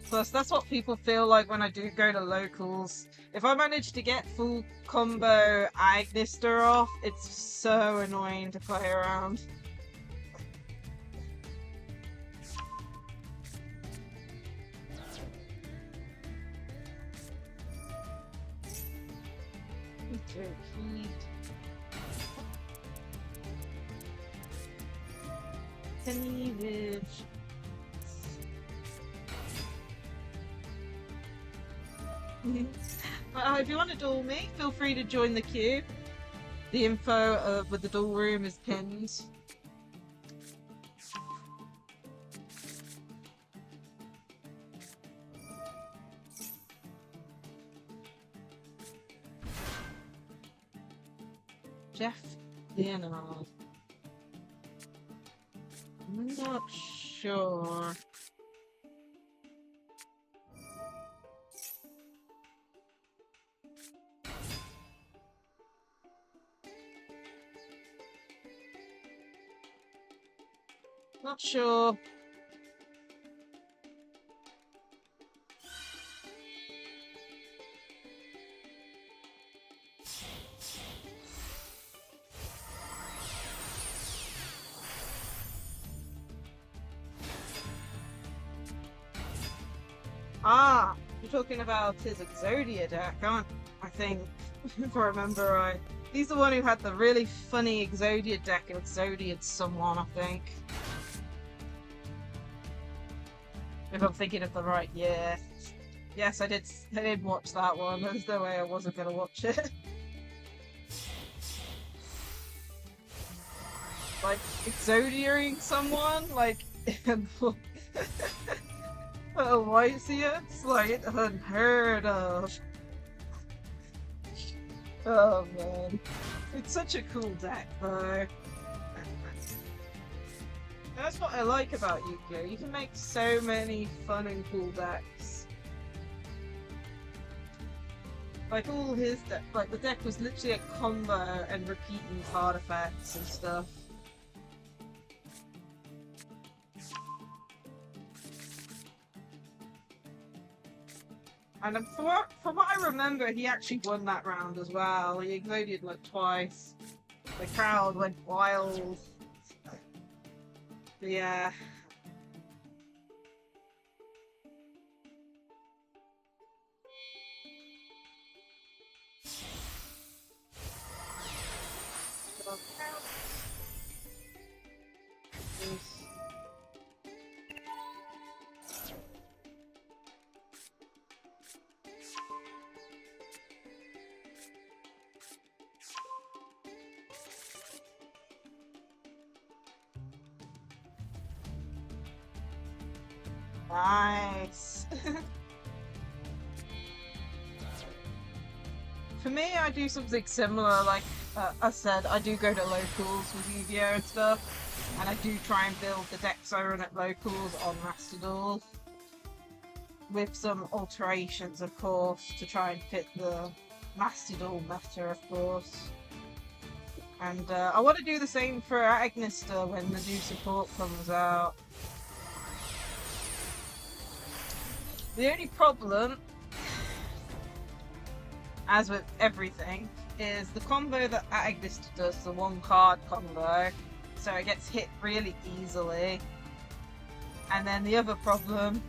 Plus, that's what people feel like when I do go to locals. If I manage to get full combo Agnister off, it's so annoying to play around. Cleavage. If you want to duel me, feel free to join the queue. The info with the duel room is pinned. Jeff Leonard. I'm not sure. Not sure. Ah, you're talking about his Exodia deck, aren't you? I think, if I remember right. He's the one who had the really funny Exodia deck and Exodia'd someone, I think. If I'm thinking of the right year. Yes, I did watch that one. There's no way I wasn't gonna watch it. Like, Exodiaing someone? Like, Lacie-Chan? Like, unheard of. Oh man. It's such a cool deck, though. That's what I like about Yu-Gi-Oh! You can make so many fun and cool decks. Like all his deck, like the deck was literally a combo and repeating card effects and stuff. And from what I remember, he actually won that round as well. He exploded like twice. The crowd went wild. But yeah. Nice. For me, I do something similar. Like I said, I do go to locals with Yu-Gi-Oh and stuff, and I do try and build the decks I run at locals on Master Duels, with some alterations, of course, to try and fit the Master Duel meta, of course. And I want to do the same for Agnister when the new support comes out. The only problem, as with everything, is the combo that Agnister does, the one card combo, so it gets hit really easily. And then the other problem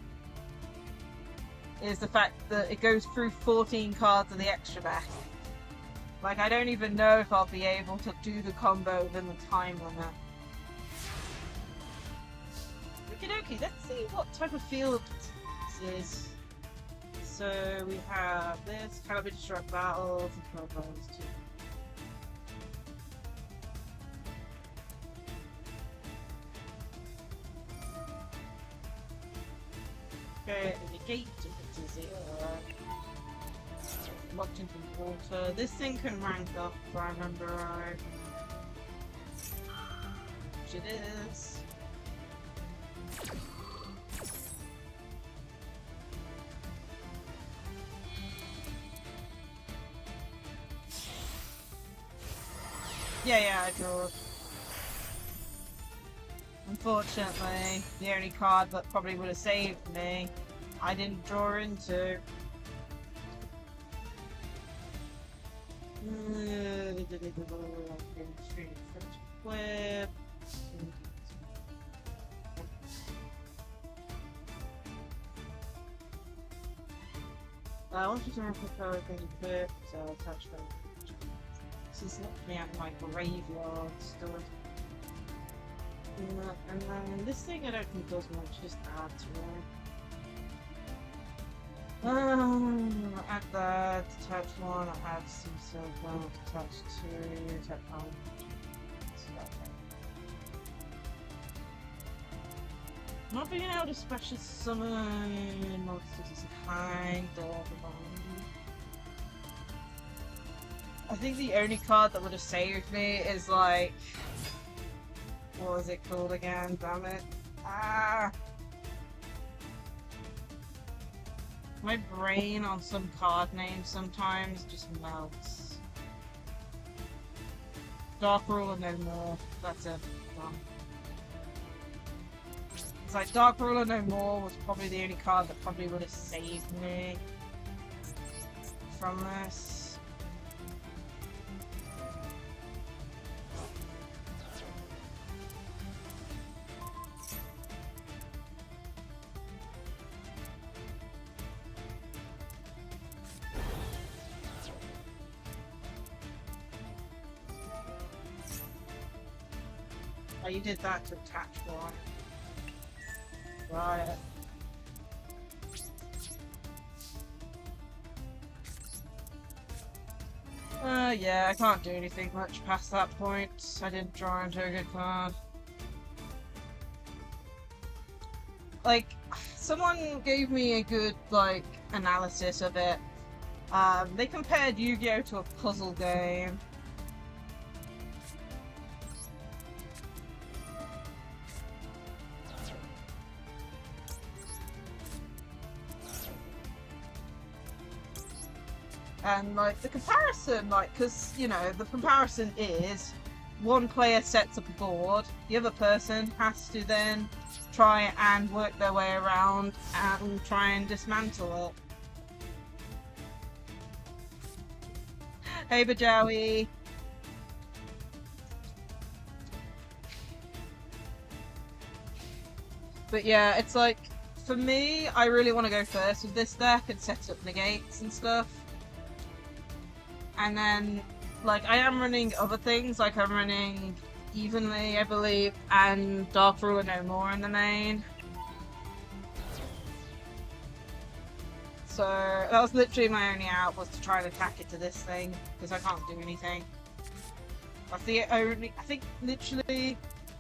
is the fact that it goes through 14 cards of the extra deck. Like, I don't even know if I'll be able to do the combo within the time limit. Okie dokie, let's see what type of field this is. So we have this, Caliber Destruct Battles, and Promos too. Okay, negate if it's a 0. Locked into water. This thing can rank up, if I remember right. Which it is. Yeah, I drew. Unfortunately, the only card that probably would have saved me, I didn't draw into. Whip. I want you to have a whip, so I'll touch them. This is not me out my graveyard stuff. And then this thing I don't think does much, just add to it. Add that, touch 1, add some silver, touch 2, touch 1. Not being able to special summon monsters is kind of annoying. I think the only card that would have saved me is like, what was it called again? Damn it. Ah! My brain on some card names sometimes just melts. Dark Ruler no more. That's it. Done. It's like Dark Ruler no more was probably the only card that probably would have saved me from this. Oh, you did that to attach one. Right. Yeah, I can't do anything much past that point. I didn't draw into a good card. Like, someone gave me a good, like, analysis of it. They compared Yu-Gi-Oh to a puzzle game. And like the comparison, like, because you know, the comparison is one player sets up a board, the other person has to then try and work their way around and try and dismantle it. Hey, Bajawi. But yeah, it's like, for me, I really want to go first with this deck and set up negates and stuff. And then, like, I am running other things, like I'm running Evenly, I believe, and Dark Ruler No More in the main. So that was literally my only out, was to try and attack it to this thing, because I can't do anything. That's the only, I think literally,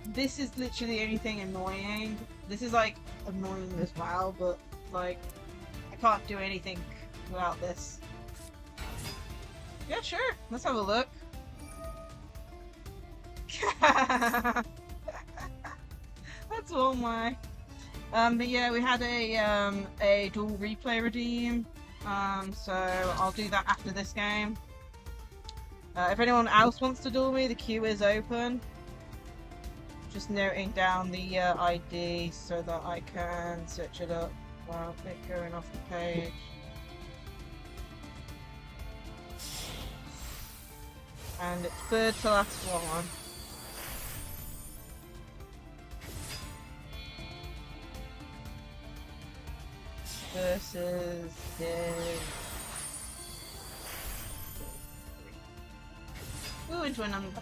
this is literally the only thing annoying. This is like annoying as well, but like, I can't do anything without this. Yeah, sure, let's have a look. That's all my. But yeah, we had a dual replay redeem. So I'll do that after this game. If anyone else wants to duel me, the queue is open. Just noting down the ID so that I can search it up without it going off the page. And it's third to last one. Versus ooh, into a number.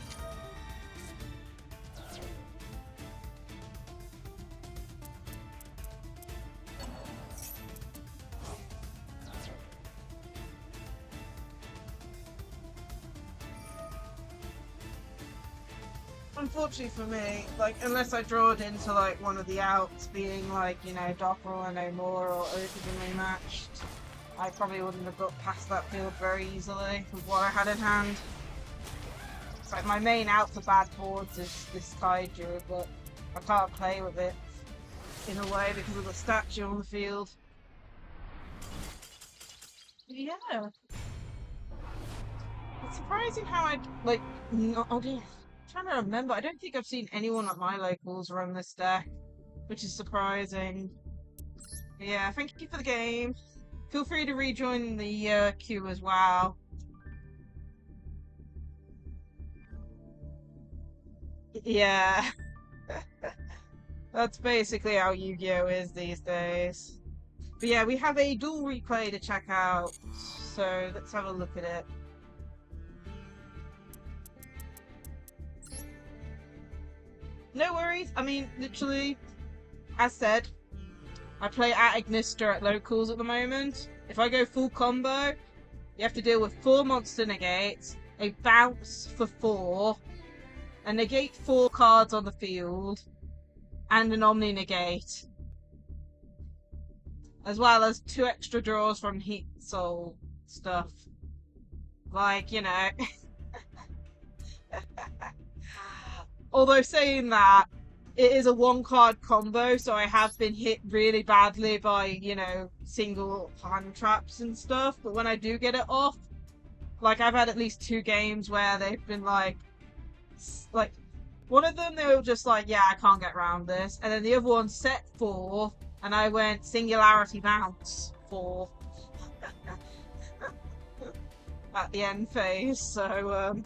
Unfortunately for me, like, unless I draw it into like one of the outs being like, you know, Dark Ruler No More or Evenly Matched, I probably wouldn't have got past that field very easily with what I had in hand. It's like my main out for bad boards is this Kaiju, but I can't play with it in a way because of the statue on the field. Yeah. It's surprising how I, like, oh dear. I'm trying to remember. I don't think I've seen anyone at my locals run this deck, which is surprising. But yeah, thank you for the game. Feel free to rejoin the queue as well. Yeah, that's basically how Yu-Gi-Oh is these days. But yeah, we have a dual replay to check out, so let's have a look at it. No worries. I mean, literally, as said, I play at Ignister at locals at the moment. If I go full combo, you have to deal with 4 monster negates, a bounce for 4, a negate 4 cards on the field, and an Omni negate. As well as 2 extra draws from Heat Soul stuff. Like, you know. Although saying that, it is a 1-card combo, so I have been hit really badly by, you know, single hand traps and stuff. But when I do get it off, like, I've had at least 2 games where they've been like, one of them they were just like, yeah, I can't get around this, and then the other one set 4, and I went singularity bounce 4 at the end phase. So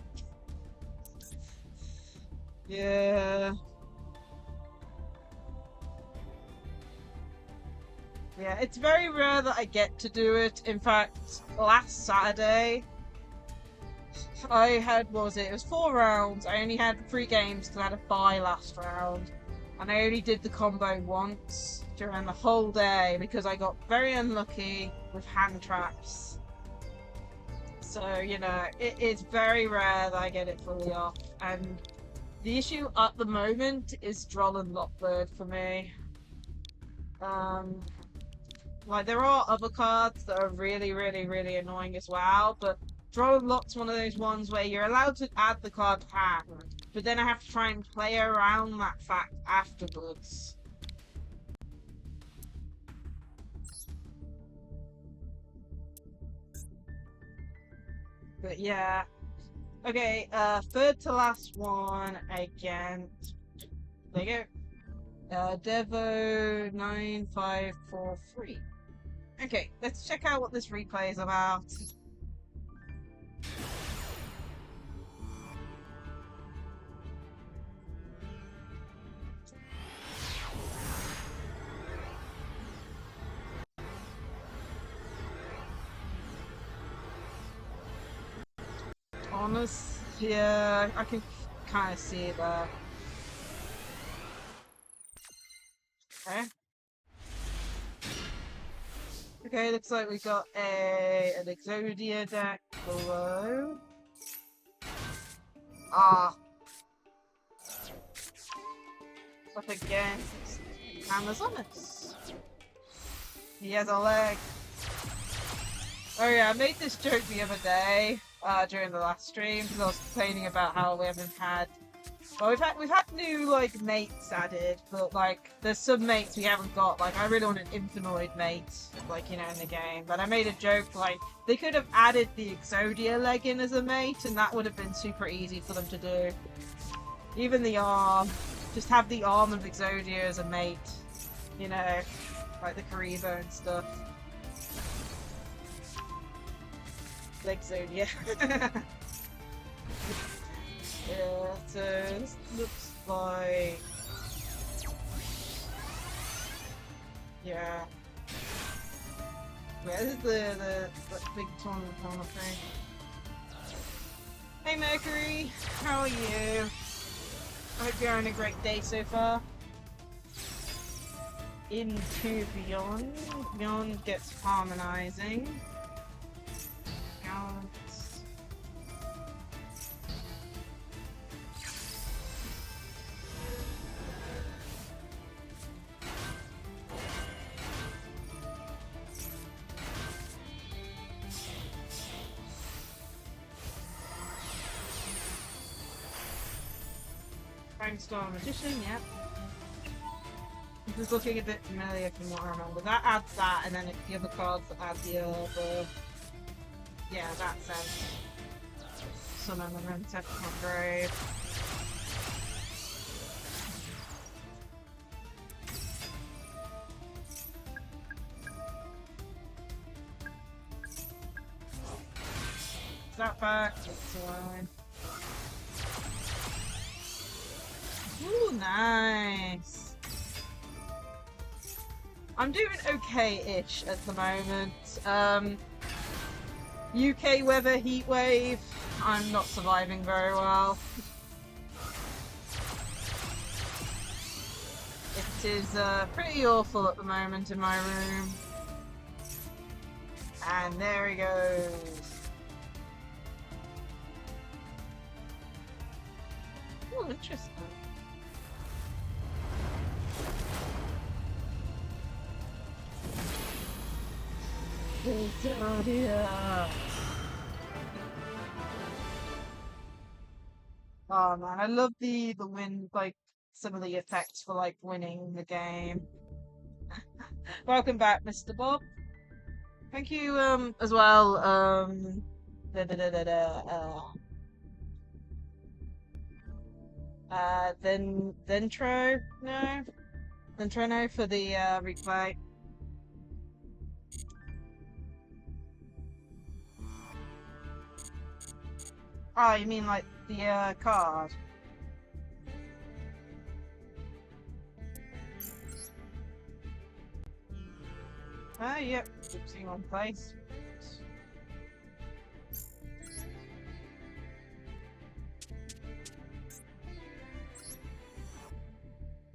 yeah. Yeah, it's very rare that I get to do it. In fact, last Saturday, I had, what was it? It was 4 rounds. I only had 3 games because I had a bye last round. And I only did the combo once during the whole day because I got very unlucky with hand traps. So, you know, it is very rare that I get it fully off. And the issue at the moment is Droll and Lockbird for me. Like, there are other cards that are really, really, really annoying as well, but Droll and Lock's one of those ones where you're allowed to add the card to hand, but then I have to try and play around that fact afterwards. But yeah. Okay, third to last one against. There you go. Devo 9543. Okay, let's check out what this replay is about. Honest, yeah, I can kind of see that. Okay. Okay, looks like we got an Exodia deck below. Ah. Up against Amazonas. He has a leg. Oh yeah, I made this joke the other day, during the last stream, because I was complaining about how we haven't had. Well, we've had new like mates added, but like there's some mates we haven't got. Like I really want an Infinite mate, like in the game. But I made a joke like they could have added the Exodia leg in as a mate, and that would have been super easy for them to do. Even the arm, just have the arm of Exodia as a mate, you know, like the Karibo and stuff. Exodia. Yeah, so this looks like... Yeah. Yeah, this is the big tournament kind of thing. Hey Mercury, how are you? I hope you're having a great day so far. Into Beyond. Beyond gets harmonizing. Beyond. Star Magician, yep. This is looking a bit familiar from what I remember. That adds that, and then the other cards that add the other. Yeah, that sense. Summon and then set my grave. Is that back? It's fine. Ooh, nice. I'm doing okay-ish at the moment. UK weather, heatwave. I'm not surviving very well. It is pretty awful at the moment in my room. And there he goes. Oh, interesting. Oh man, I love the win, like some of the effects for like winning the game. Welcome back, Mr. Bob. Thank you as well da, da, da, da, da, Ventro no Ventrono for the replay. Oh, you mean like the card? Oh, yep. Oopsie, wrong place.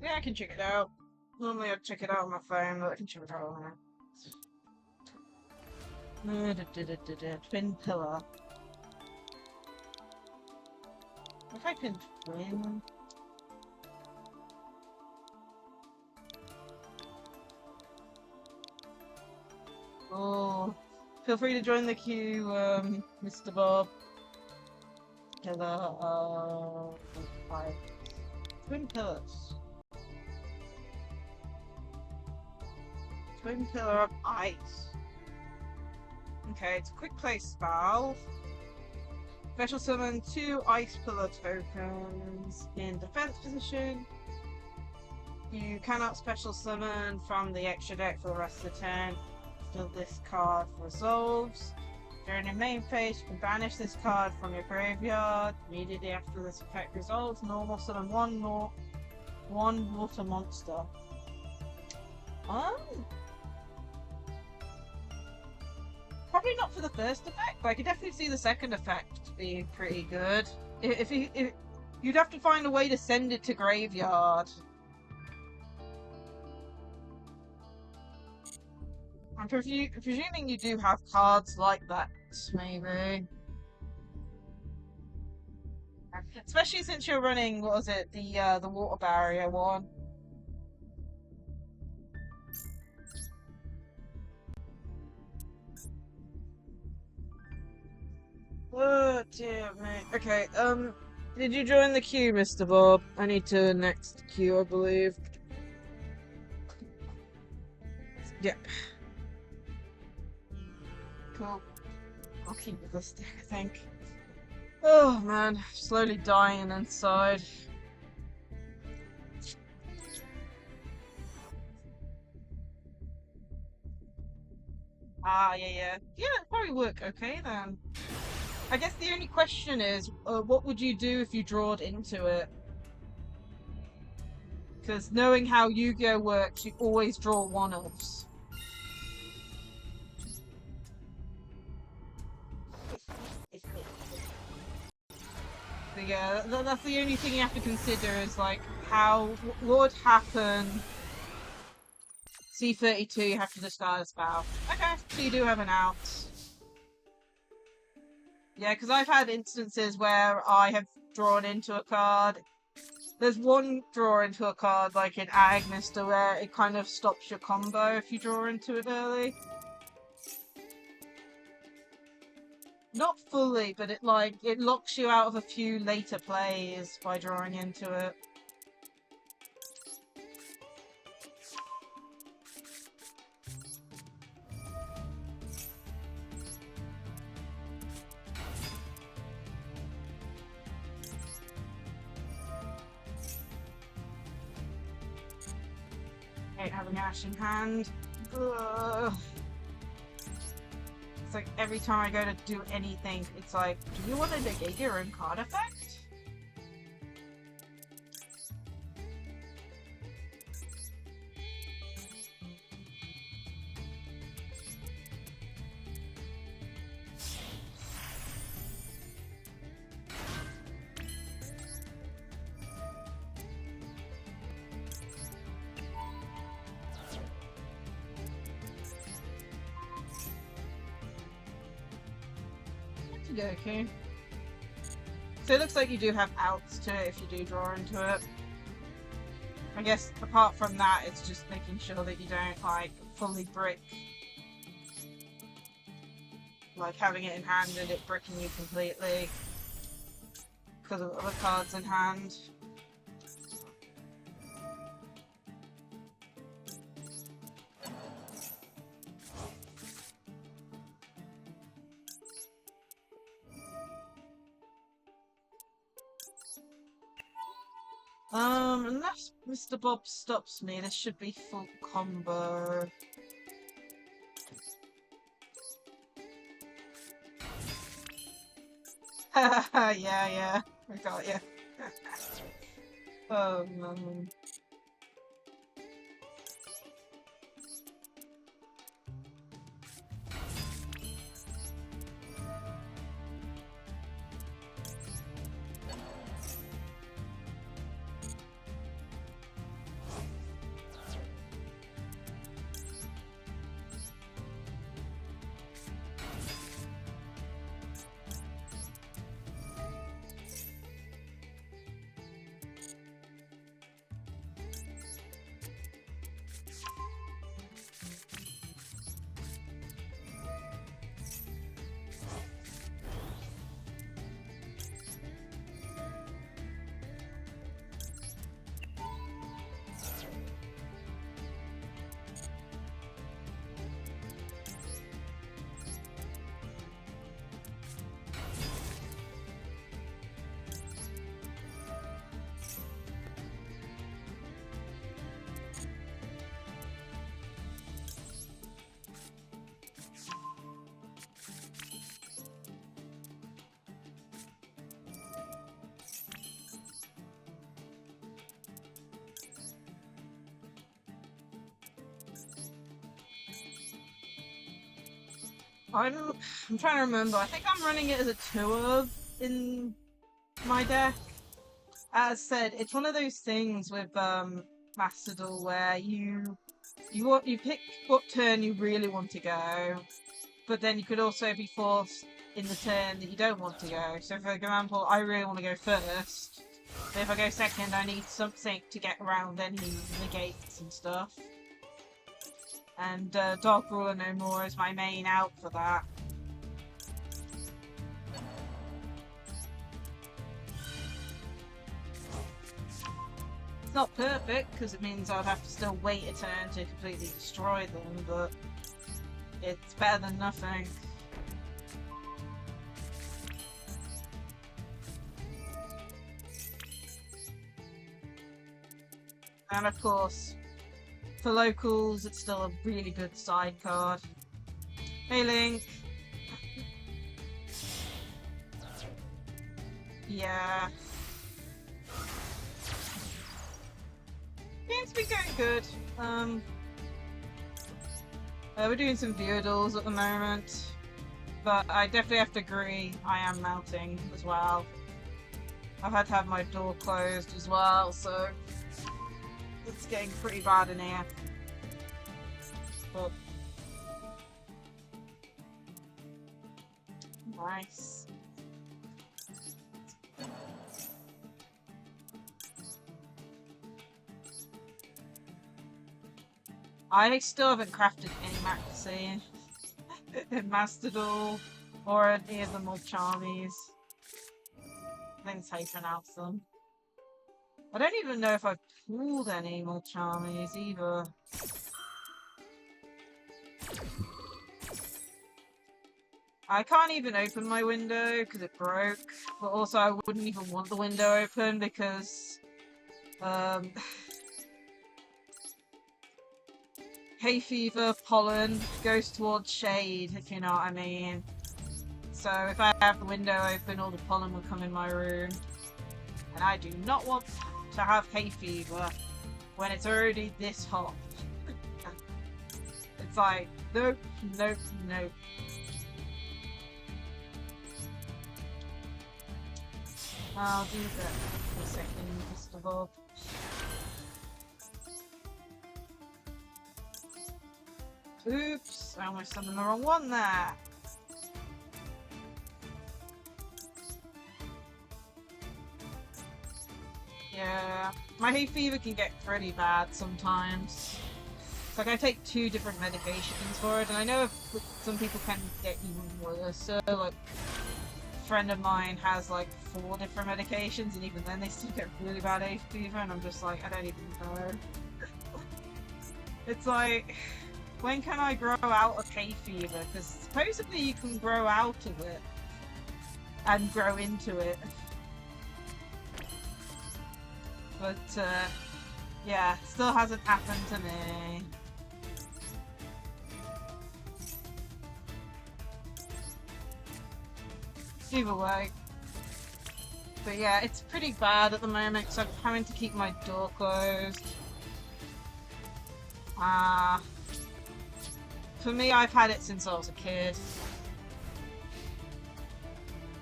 Yeah, I can check it out. Normally I'd check it out on my phone, but I can check it out on it. Twin pillar. If I can twin. Oh, feel free to join the queue, Mr. Bob. Pillar of five. Twin pillars. Twin pillar of ice. Okay, it's a quick play spell. Special summon 2 Ice Pillar tokens in defense position. You cannot special summon from the extra deck for the rest of the turn until this card resolves. During your main phase, you can banish this card from your graveyard. Immediately after this effect resolves, normal summon one water monster. Probably not for the first effect, but I could definitely see the second effect being pretty good. If you'd have to find a way to send it to graveyard. I'm presuming you do have cards like that, maybe. Especially since you're running, what was it, the water barrier one. Oh dear me. Okay, did you join the queue, Mr. Bob? I need to next queue, I believe. Yep. Cool. I'll keep with this deck, I think. Oh man, slowly dying inside. Ah, yeah. Yeah, it'll probably work okay then. I guess the only question is, what would you do if you drawed into it? Because knowing how Yu-Gi-Oh works, you always draw one-offs. But yeah, that's the only thing you have to consider is like what would happen. C32, you have to discard a spell. Okay, so you do have an out. Yeah, because I've had instances where I have drawn into a card. There's one draw into a card, like in Agnister, where it kind of stops your combo if you draw into it early. Not fully, but it locks you out of a few later plays by drawing into it. Hate having Ash in hand. Ugh. It's like every time I go to do anything, it's like, do you want to negate your own card effect? Okay. So it looks like you do have outs to it if you do draw into it. I guess apart from that, it's just making sure that you don't like fully brick. Like having it in hand and it bricking you completely because of other cards in hand. Unless Mr. Bob stops me, this should be full combo. yeah, I got you. Oh man. I'm trying to remember. I think I'm running it as a tour in my deck. As said, it's one of those things with Master Duel where you pick what turn you really want to go, but then you could also be forced in the turn that you don't want to go. So for example, I really want to go first, but if I go second, I need something to get around any negates and stuff. And Dark Ruler No More is my main out for that. It's not perfect, because it means I'd have to still wait a turn to completely destroy them, but it's better than nothing. And of course, for locals, it's still a really good side card. Hey Link! Yeah. Game's been going good. We're doing some viewer duels at the moment, but I definitely have to agree, I am mounting as well. I've had to have my door closed as well, so it's getting pretty bad in here. But nice. I still haven't crafted any Maxi in Master Duel or any of the Mulcharmies. I think it's how you pronounce them. I don't even know if I've pulled any Mulcharmies either. I can't even open my window because it broke, but also I wouldn't even want the window open because hay fever, pollen goes towards shade, if you know what I mean. So if I have the window open, all the pollen will come in my room. And I do not want to have hay fever when it's already this hot. It's like, nope, nope, nope. I'll do that for a second, just above. Oops, I almost summoned the wrong one there. Yeah, my hay fever can get pretty bad sometimes. It's like I take 2 different medications for it, and I know some people can get even worse. So, like, a friend of mine has like 4 different medications, and even then they still get really bad hay fever, and I'm just like, I don't even know. It's like, when can I grow out of hay fever? Because supposedly you can grow out of it and grow into it. But, yeah, still hasn't happened to me. Either way. But yeah, it's pretty bad at the moment because I'm having to keep my door closed. For me, I've had it since I was a kid.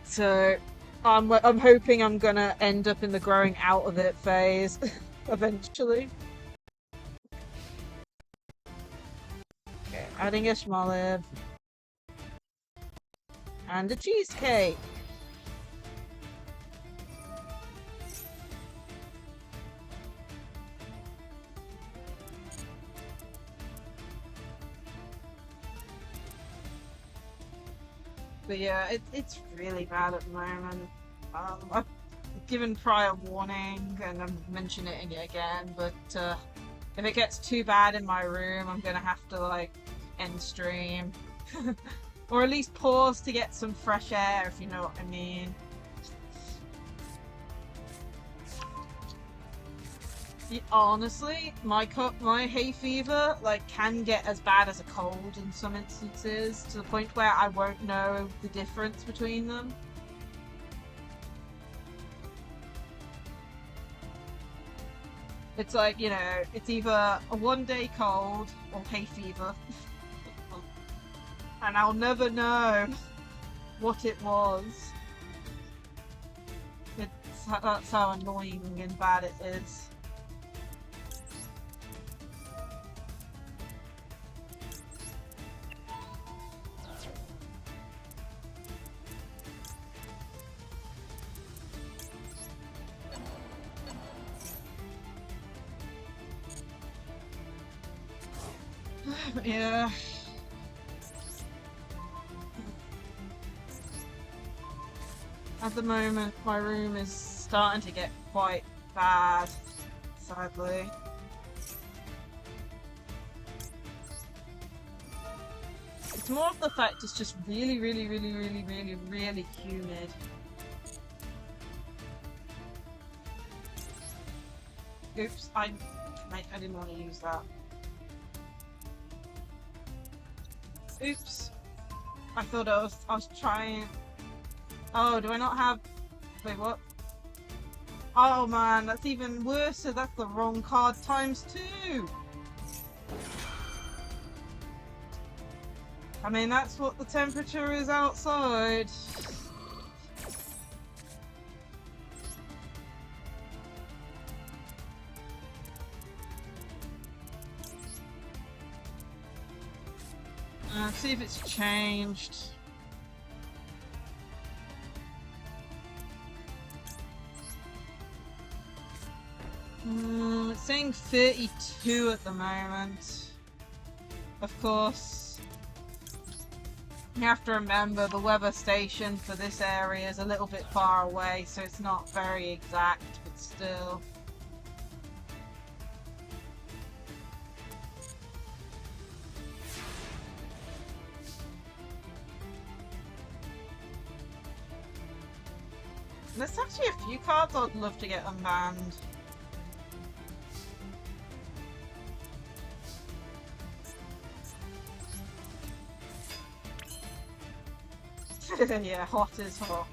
So, I'm hoping I'm gonna end up in the growing out of it phase eventually. Okay, adding a schmoliv. And a cheesecake. But yeah, it's really bad at the moment. I've given prior warning, and I'm mentioning it again, but if it gets too bad in my room, I'm gonna have to, like, end stream. Or at least pause to get some fresh air, if you know what I mean. Honestly, my hay fever, like, can get as bad as a cold in some instances, to the point where I won't know the difference between them. It's like, you know, it's either a 1-day cold or hay fever. and I'll never know what it was. That's how annoying and bad it is. Yeah. At the moment, my room is starting to get quite bad, sadly. It's more of the fact it's just really, really, really, really, really, really humid. Oops, I didn't want to use that. Oops. I thought I was trying. Oh, do I not have... Wait, what? Oh man, that's even worse, so that's the wrong card times 2! I mean, that's what the temperature is outside. Let's see if it's changed. It's saying 32 at the moment. Of course, you have to remember the weather station for this area is a little bit far away, so it's not very exact, but still. There's actually a few cards I'd love to get unbanned. Yeah, hot is hot.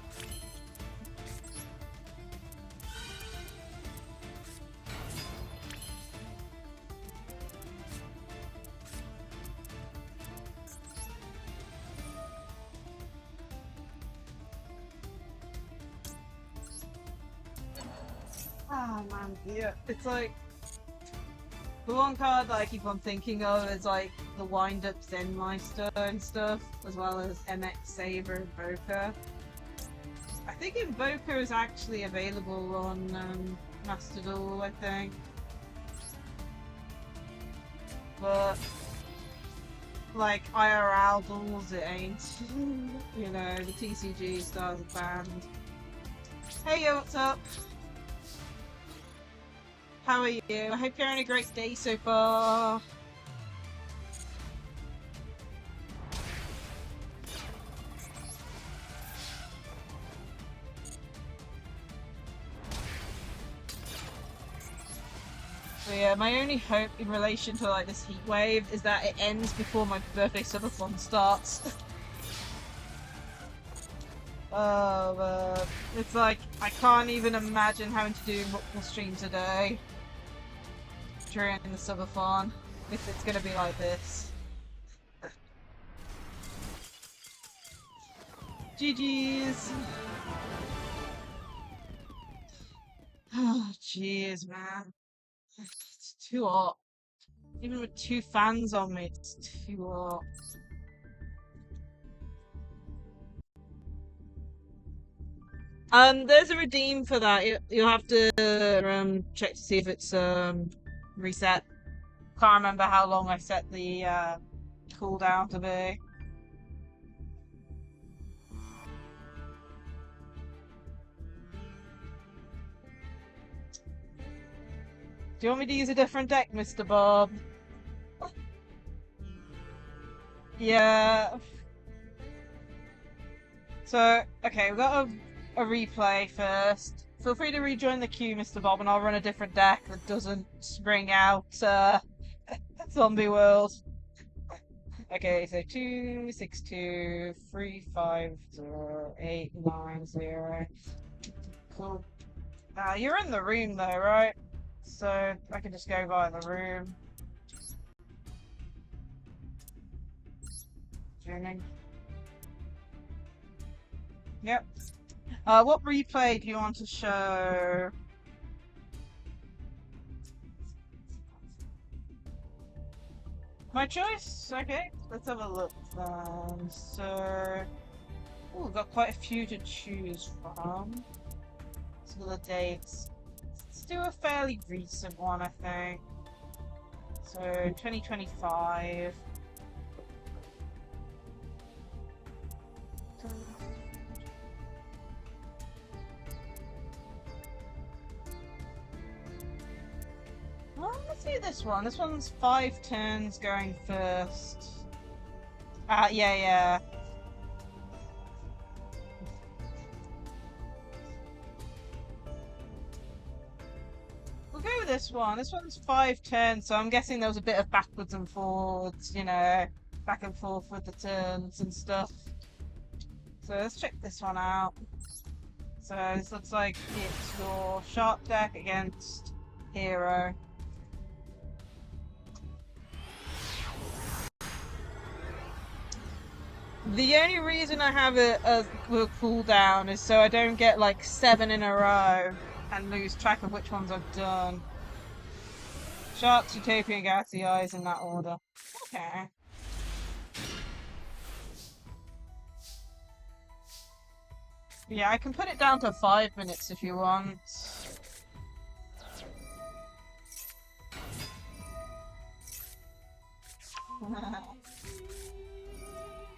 Oh man, yeah. It's like the one card that I keep on thinking of is like the wind-up Zenmeister and stuff, as well as MX Saber Invoker. I think Invoker is actually available on Master Duel, I think. But like IRL duels, it ain't. You know, the TCG stars are banned. Hey yo, what's up? How are you? I hope you're having a great day so far. So yeah, my only hope in relation to like this Heatwave is that it ends before my birthday subathon starts. Oh man, it's like I can't even imagine having to do multiple streams a day during the subathon if it's gonna be like this. GG's. Oh jeez, man. It's too hot. Even with 2 fans on me, it's too hot. There's a redeem for that. You'll have to check to see if it's reset. Can't remember how long I set the cooldown to be. Do you want me to use a different deck, Mr. Bob? Yeah. So, okay, we've got a replay first. Feel free to rejoin the queue, Mr. Bob, and I'll run a different deck that doesn't bring out Zombie World. Okay, so 262350890. Cool. You're in the room though, right? So I can just go by the room. Dreaming. Yep. What replay do you want to show? My choice? Okay, let's have a look then. So, oh, we've got quite a few to choose from. Some of the dates. Let's do a fairly recent one, I think. So, 2025. Well, let's do this one. This one's 5 turns going first. Yeah. We'll go with this one. This one's 5 turns, so I'm guessing there was a bit of backwards and forwards, you know, back and forth with the turns and stuff. So let's check this one out. So this looks like it's your sharp deck against hero. The only reason I have it as a cooldown is so I don't get like 7 in a row and lose track of which ones I've done. Sharks, Utopia, Galaxy Eyes in that order. Okay. Yeah, I can put it down to 5 minutes if you want.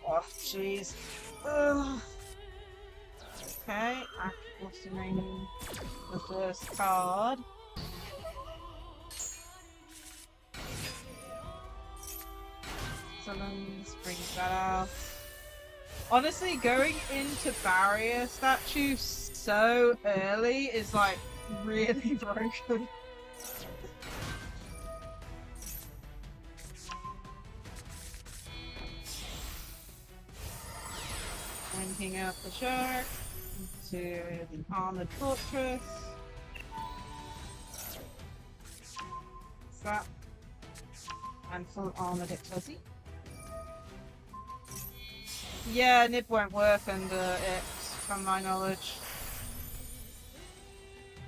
Oh, jeez. Okay, activating the first card. Summons, brings that out. Honestly, going into barrier statues so early is like really broken. Ranking up the shark to the armored fortress. That and full armored XYZ. Yeah, nib won't work under it, from my knowledge.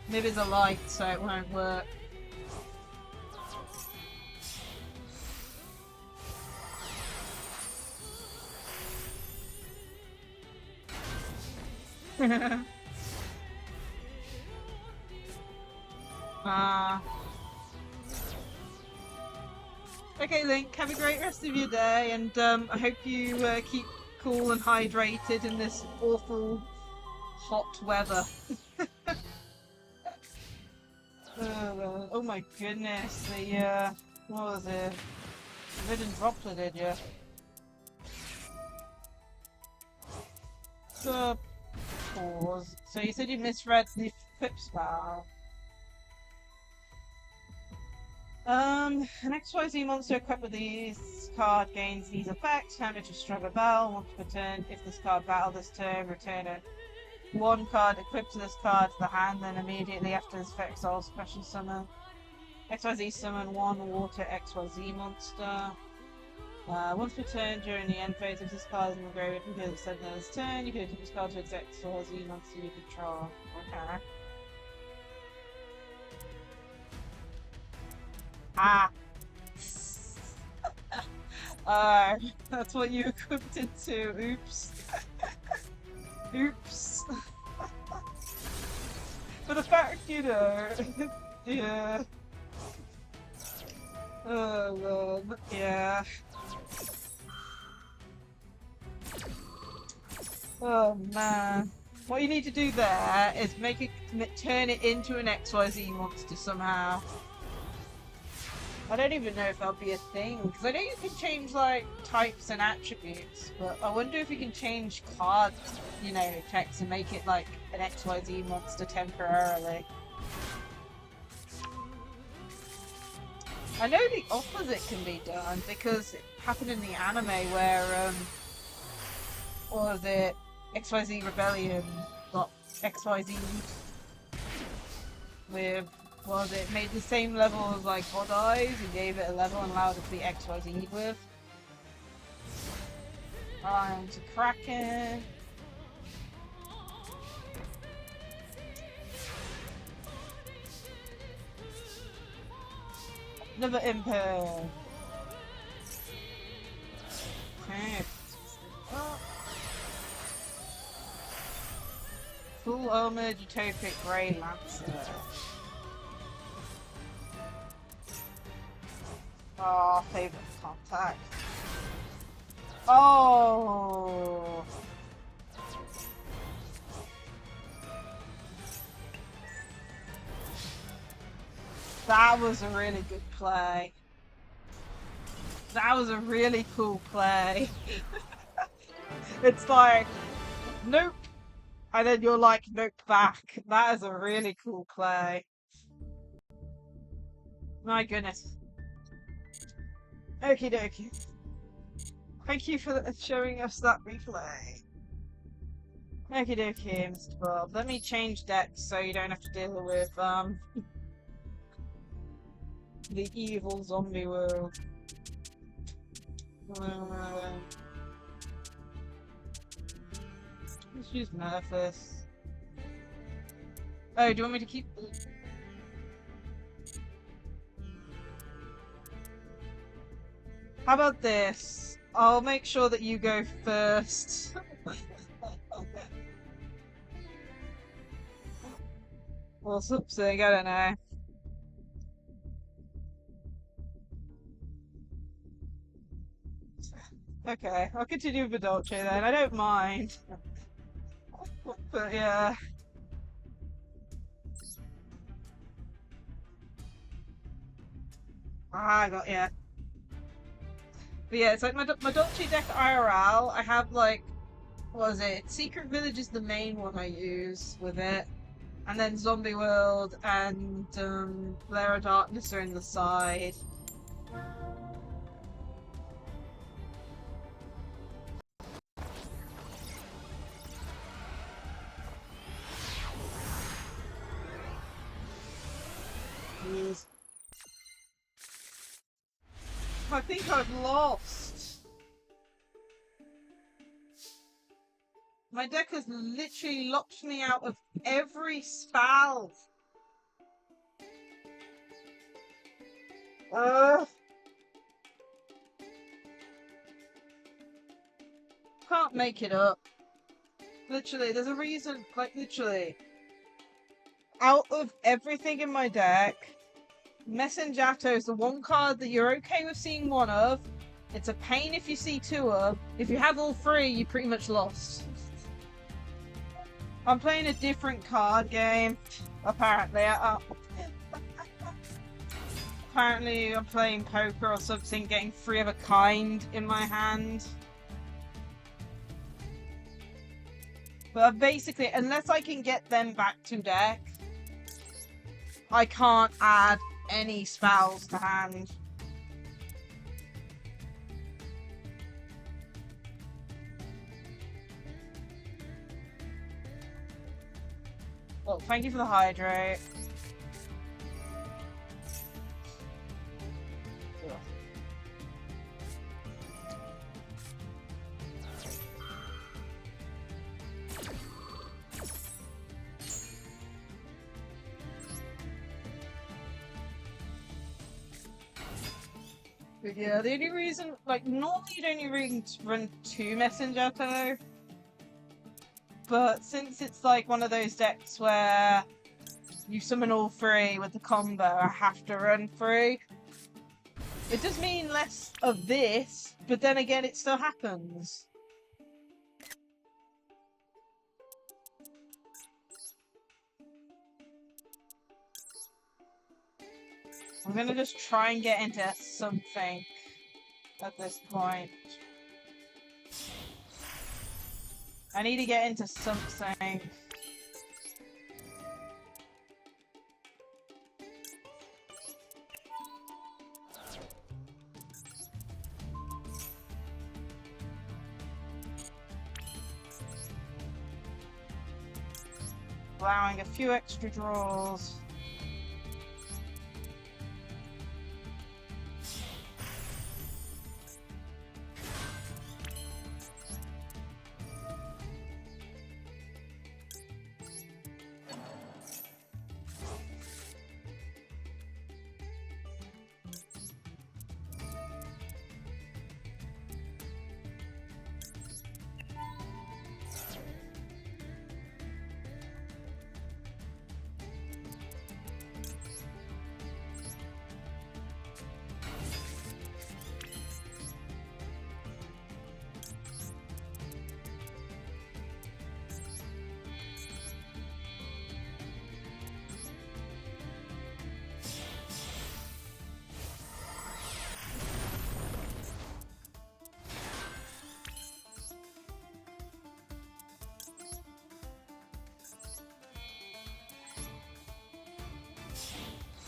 Nib is a light, so it won't work. Okay, Link, have a great rest of your day, and I hope you keep cool and hydrated in this awful hot weather. Oh my goodness, the what was it? You didn't drop it, did you? So, pause. So you said you misread the flip spell. An XYZ monster equipped with this card gains these effects. Hammer to strike a bell once per turn. If this card battled this turn, return it. One card equipped to this card to the hand, then immediately after this effect, I'll special summon. XYZ summon one water XYZ monster. Once per turn during the end phase, if this card is in the graveyard because it's said this turn, you can use this card to exec XYZ monster you control. Okay. Ah! That's what you equipped it to. Oops. Oops. But the fact, you know, yeah. Oh man, yeah. Oh man. What you need to do there is make it, turn it into an XYZ monster somehow. I don't even know if that'll be a thing, because I know you can change, like, types and attributes, but I wonder if you can change card, you know, text and make it, like, an XYZ monster temporarily. I know the opposite can be done, because it happened in the anime where, what was it, XYZ Rebellion got XYZ with... was it made the same level as like God Eyes and gave it a level and allowed it to be XYZ with. I'm to Kraken. Another Imper. Okay. Oh. Full armored utopic grey lancer. Oh, favorite contact. Oh. That was a really good play. That was a really cool play. It's like, nope. And then you're like, nope, back. That is a really cool play. My goodness. Okie dokie. Thank you for showing us that replay. Okie dokie, Mr. Bob. Let me change decks so you don't have to deal with the evil zombie world. Let's use Nerfus. Oh, do you want me to keep... How about this? I'll make sure that you go first. Or something, I don't know. Okay, I'll continue with Dolce then. I don't mind. But yeah. Ah, I got yeah. But yeah, it's like my Dolce deck IRL. I have like, what is it? Secret Village is the main one I use with it. And then Zombie World and Lair of Darkness are in the side. Jeez. I think I've lost. My deck has literally locked me out of every spell. Can't make it up. Literally, there's a reason, like literally. Out of everything in my deck, Messenjato is the one card that you're okay with seeing one of. It's a pain if you see two of. If you have all three, you pretty much lost. I'm playing a different card game, apparently. Apparently I'm playing poker or something, getting three of a kind in my hand. But basically, unless I can get them back to deck, I can't add any spells to hand. Well, thank you for the hydrate. But yeah, the only reason, like, normally you'd only run two Messenjato, but since it's like one of those decks where you summon all three with the combo, I have to run three. It does mean less of this, but then again, it still happens. I'm gonna just try and get into something at this point. I need to get into something. Allowing a few extra draws.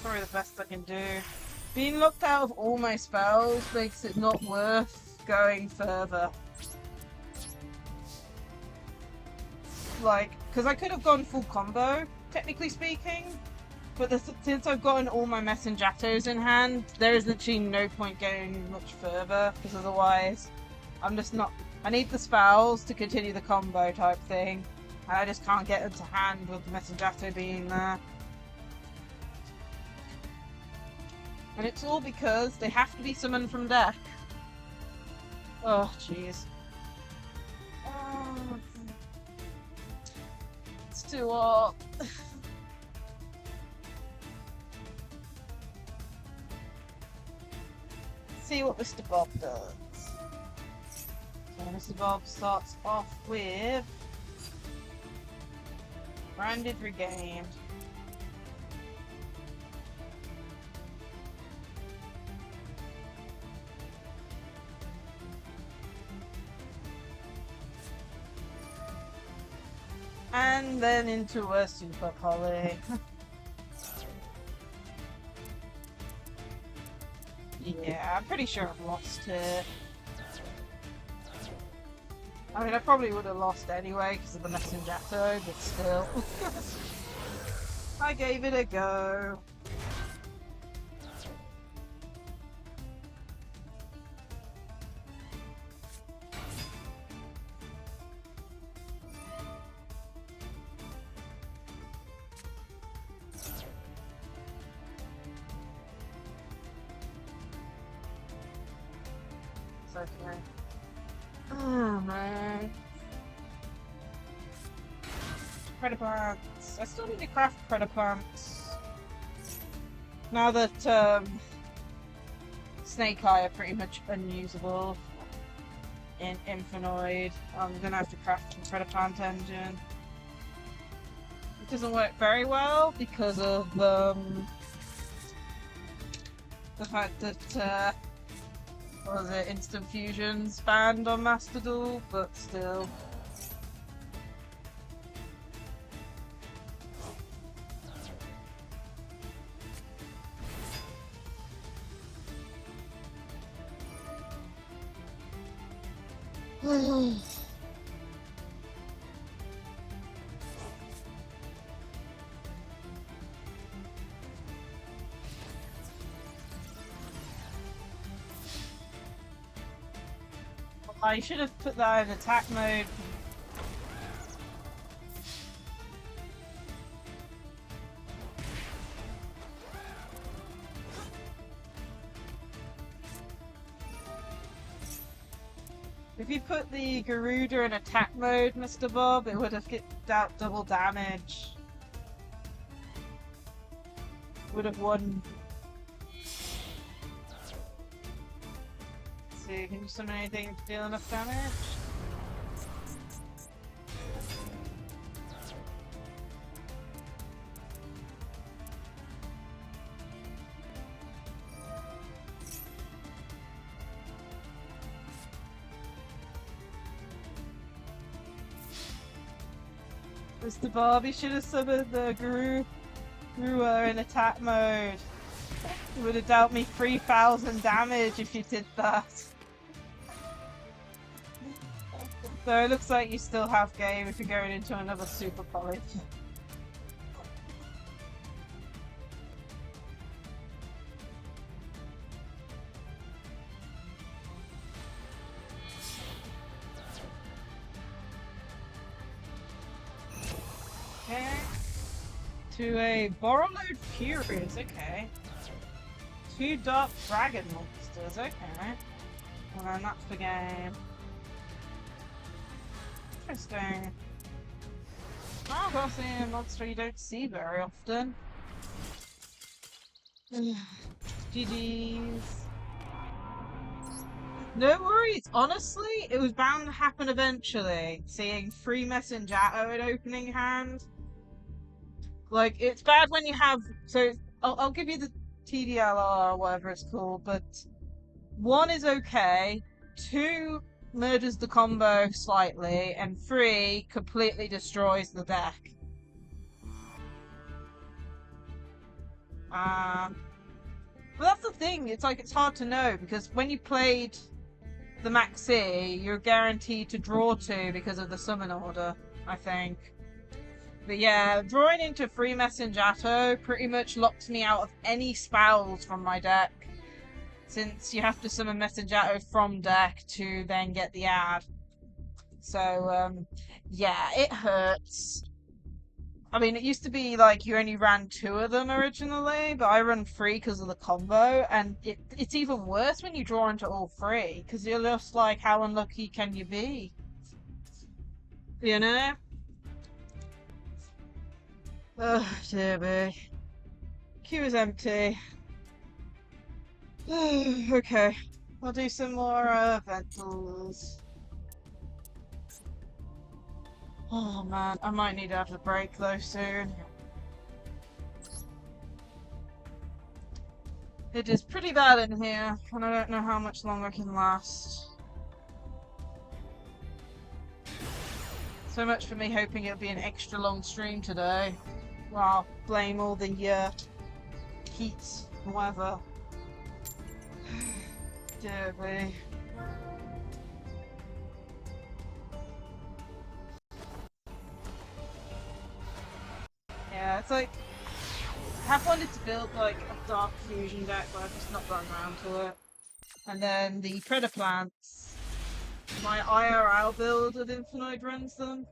Probably the best I can do. Being locked out of all my spells makes it not worth going further. Like, because I could have gone full combo, technically speaking, but since I've gotten all my Messenjatos in hand, there is literally no point going much further, because otherwise I'm just not... I need the spells to continue the combo type thing, and I just can't get them to hand with the Messenjato being there. And it's all because they have to be summoned from deck. Oh, jeez. Oh. It's too hot. See what Mr. Bob does. So Mr. Bob starts off with Branded Regained. And then into a Super Poly. Yeah, I'm pretty sure I've lost it. I mean, I probably would have lost anyway because of the Messenjato, but still. I gave it a go. It's okay. Oh man. Predaplants. I still need to craft Predaplants. Now that Snake Eye are pretty much unusable in Infinite, I'm gonna have to craft a Predaplant engine. It doesn't work very well because of the fact that what was it, Instant Fusion's banned on Master Duel, but still. I should have put that in attack mode. If you put the Garuda in attack mode, Mr. Bob, it would have dealt double damage. Would have won. Let's see, can you summon anything to deal enough damage? Mr. Bob, you should have summoned the Guru in attack mode. It would have dealt me 3,000 damage if you did that. So it looks like you still have game if you're going into another Super Poly. Okay. To a Borrowload Furies, okay. 2 Dark Dragon Monsters, okay. And then that's the game. Interesting. Oh, that's a monster you don't see very often. GG's. No worries, honestly, it was bound to happen eventually. Seeing 3 Messenjato in opening hand. Like, it's bad when you have... So, I'll give you the TDLR or whatever it's called, but 1 is okay, 2 murders the combo slightly, and 3 completely destroys the deck. But that's the thing, it's like it's hard to know because when you played the Maxi, you're guaranteed to draw two because of the summon order, I think. But yeah, drawing into free Messenjato pretty much locks me out of any spells from my deck, since you have to summon Messenjato from deck to then get the ad. So, yeah, it hurts. I mean, it used to be like you only ran two of them originally, but I run three because of the combo, and it's even worse when you draw into all three, because you're just like, how unlucky can you be? You know? Oh, dear me. Queue is empty. Okay, I'll do some more ventals. Oh man, I might need to have a break though soon. It is pretty bad in here, and I don't know how much longer I can last. So much for me hoping it'll be an extra long stream today. Well, blame all the heat and weather. Dear me. Yeah, it's like I have wanted to build like a dark fusion deck, but I've just not gotten around to it. And then the Predaplants, my IRL build of Infinite runs them.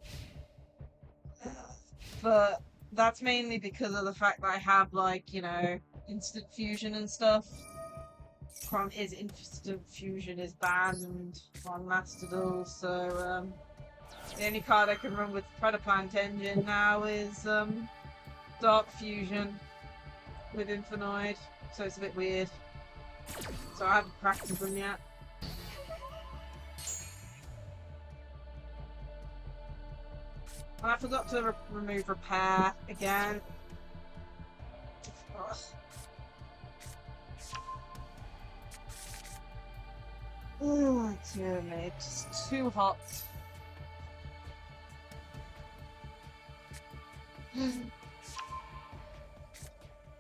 But that's mainly because of the fact that I have like, you know, instant fusion and stuff. From his instant fusion is banned on Master Duel, so the only card I can run with Predaplant engine now is Dark Fusion with Infinite, so it's a bit weird. So I haven't practiced them yet. And I forgot to remove Repair again. Ugh. Oh, dear me, it's too hot.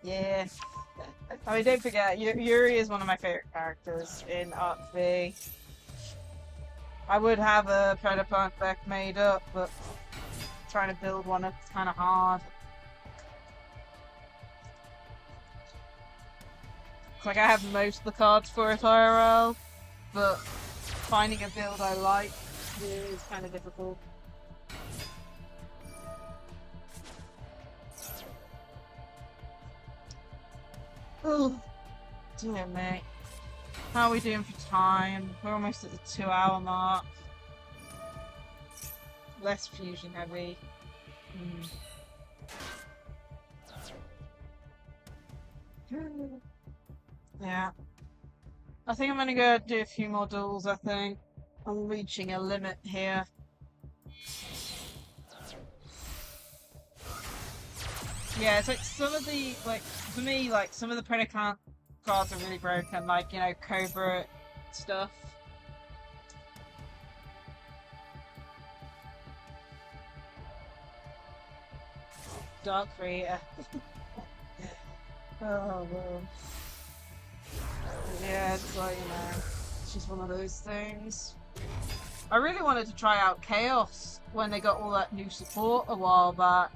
Yeah. I mean, don't forget, Yuri is one of my favorite characters in Arc V. I would have a Predaplant deck made up, but trying to build one is kind of hard. It's like I have most of the cards for it IRL, but finding a build I like is kind of difficult. Oh, dear me. How are we doing for time? We're almost at the 2-hour mark. Less fusion heavy. Yeah. I think I'm gonna go do a few more duels, I think. I'm reaching a limit here. Yeah, it's like some of the, like, for me, like, some of the Predacant cards are really broken, like, you know, Cobra stuff. Dark Rita. Oh, well. Yeah, it's like, you know, it's just one of those things. I really wanted to try out Chaos when they got all that new support a while back.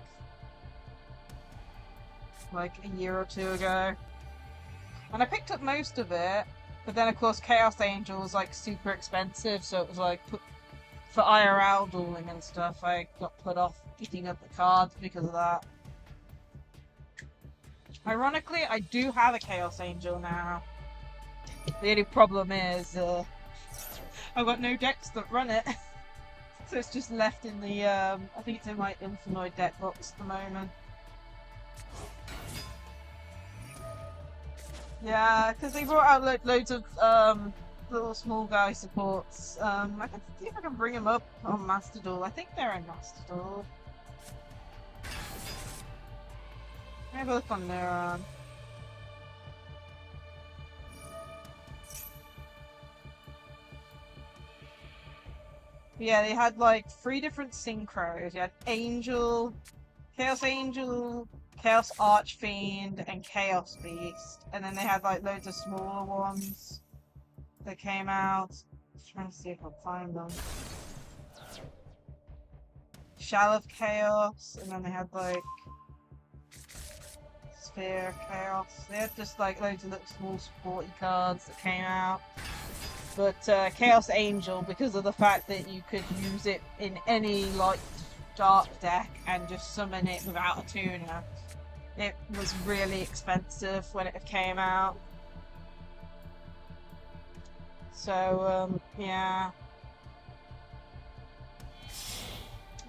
Like a year or two ago. And I picked up most of it, but then of course Chaos Angel was like super expensive, so it was like for IRL dueling and stuff, I got put off picking up the cards because of that. Ironically, I do have a Chaos Angel now. The only problem is I've got no decks that run it. So it's just left in the, I think it's in my Infinite deck box at the moment. Yeah, because they brought out loads of little small guy supports. I can see if I can bring them up on Master Duel. I think they're in Master Duel. Have a look on their Yeah, they had like 3 different synchros. You had Angel, Chaos Angel, Chaos Archfiend and Chaos Beast. And then they had like loads of smaller ones that came out. Just trying to see if I can find them. Shell of Chaos, and then they had like Sphere of Chaos. They had just like loads of little small sporty cards that came out. But Chaos Angel, because of the fact that you could use it in any like dark deck and just summon it without a tuner, it was really expensive when it came out. So yeah.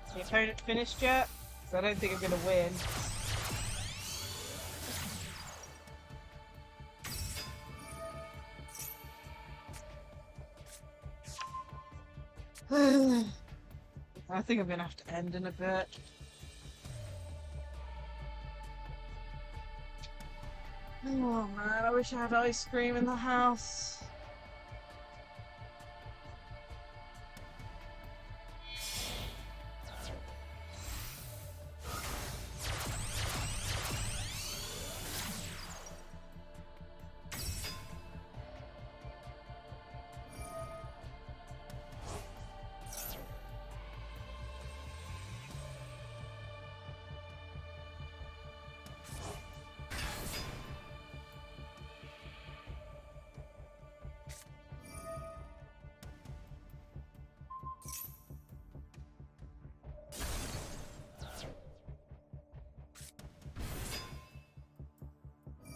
Is the opponent finished yet? Because I don't think I'm gonna win. I think I'm gonna have to end in a bit. Oh man, I wish I had ice cream in the house.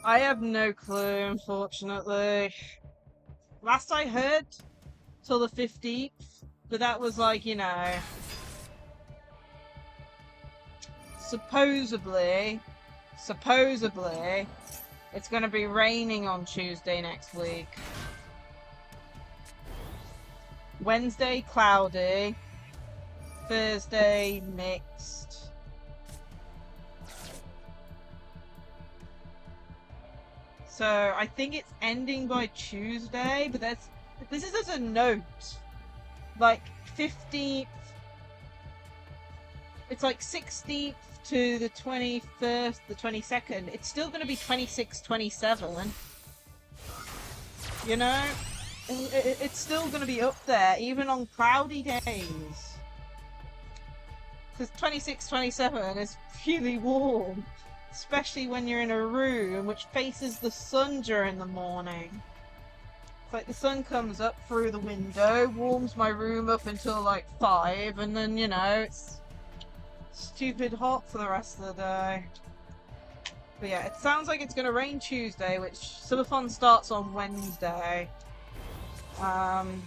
I have no clue, unfortunately. Last I heard, till the 15th, but that was like, you know, supposedly, it's gonna be raining on Tuesday next week. Wednesday, cloudy. Thursday, mixed. So I think it's ending by Tuesday, but this is as a note. Like 15th, it's like 16th to the 21st, the 22nd. It's still going to be 26, 27. You know? It's still going to be up there, even on cloudy days. Because 26, 27 is really warm. Especially when you're in a room which faces the sun during the morning. It's like the sun comes up through the window, warms my room up until like 5, and then, you know, it's stupid hot for the rest of the day. But yeah, it sounds like it's going to rain Tuesday, which Subathon starts on Wednesday. And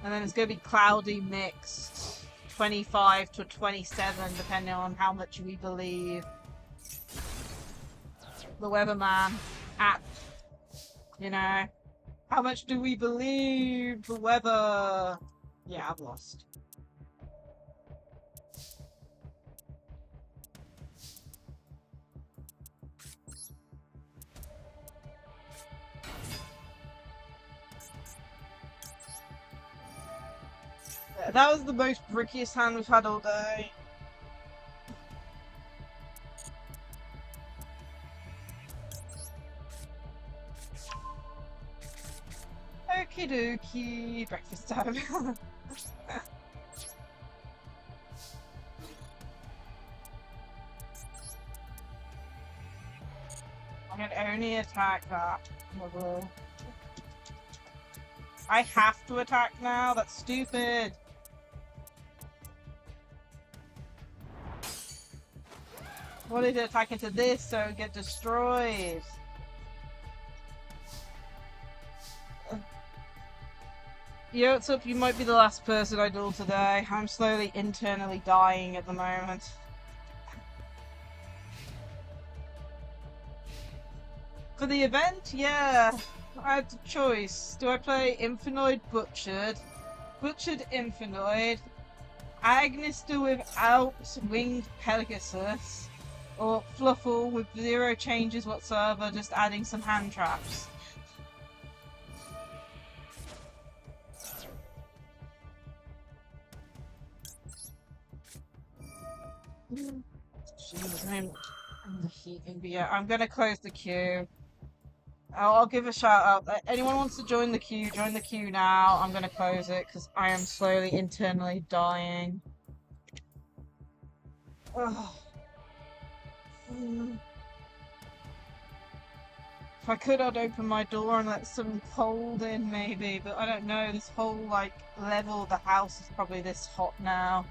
then it's going to be cloudy mixed. 25 to 27, depending on how much we believe the weatherman app. You know, how much do we believe the weather? Yeah, I've lost. That was the most brickiest hand we've had all day. Okie dokie, breakfast time. I can only attack that. I have to attack now? That's stupid. Wanted to attack into this so it get destroyed. Yo, what's up? You might be the last person I duel today. I'm slowly internally dying at the moment. For the event, yeah, I had a choice. Do I play Infinite Butchered, Butchered Infinite, Agnister without Winged Pegasus, or Fluffle with 0 changes whatsoever, just adding some hand traps? Jeez, I'm gonna close the queue. I'll give a shout out. Anyone wants to join the queue, join the queue now. I'm gonna close it because I am slowly internally dying. Ugh. If I could, I'd open my door and let some cold in, maybe, but I don't know. This whole, like, level of the house is probably this hot now.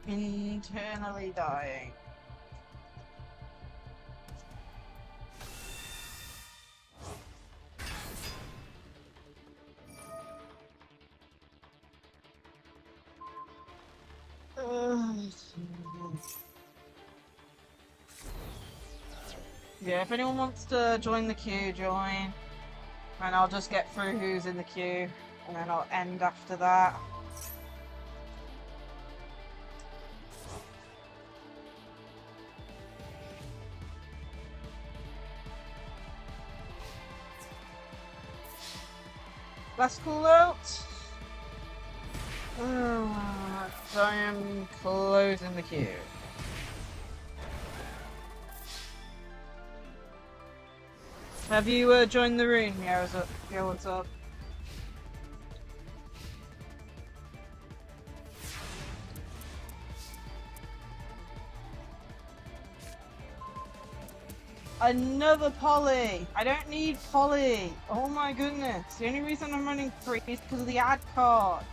Internally dying. Yeah, if anyone wants to join the queue, join. And I'll just get through who's in the queue. And then I'll end after that. Let's call out. So I am closing the queue. Have you joined the room? Yeah, what's up? Another poly! I don't need poly! Oh my goodness! The only reason I'm running 3 is because of the ad card!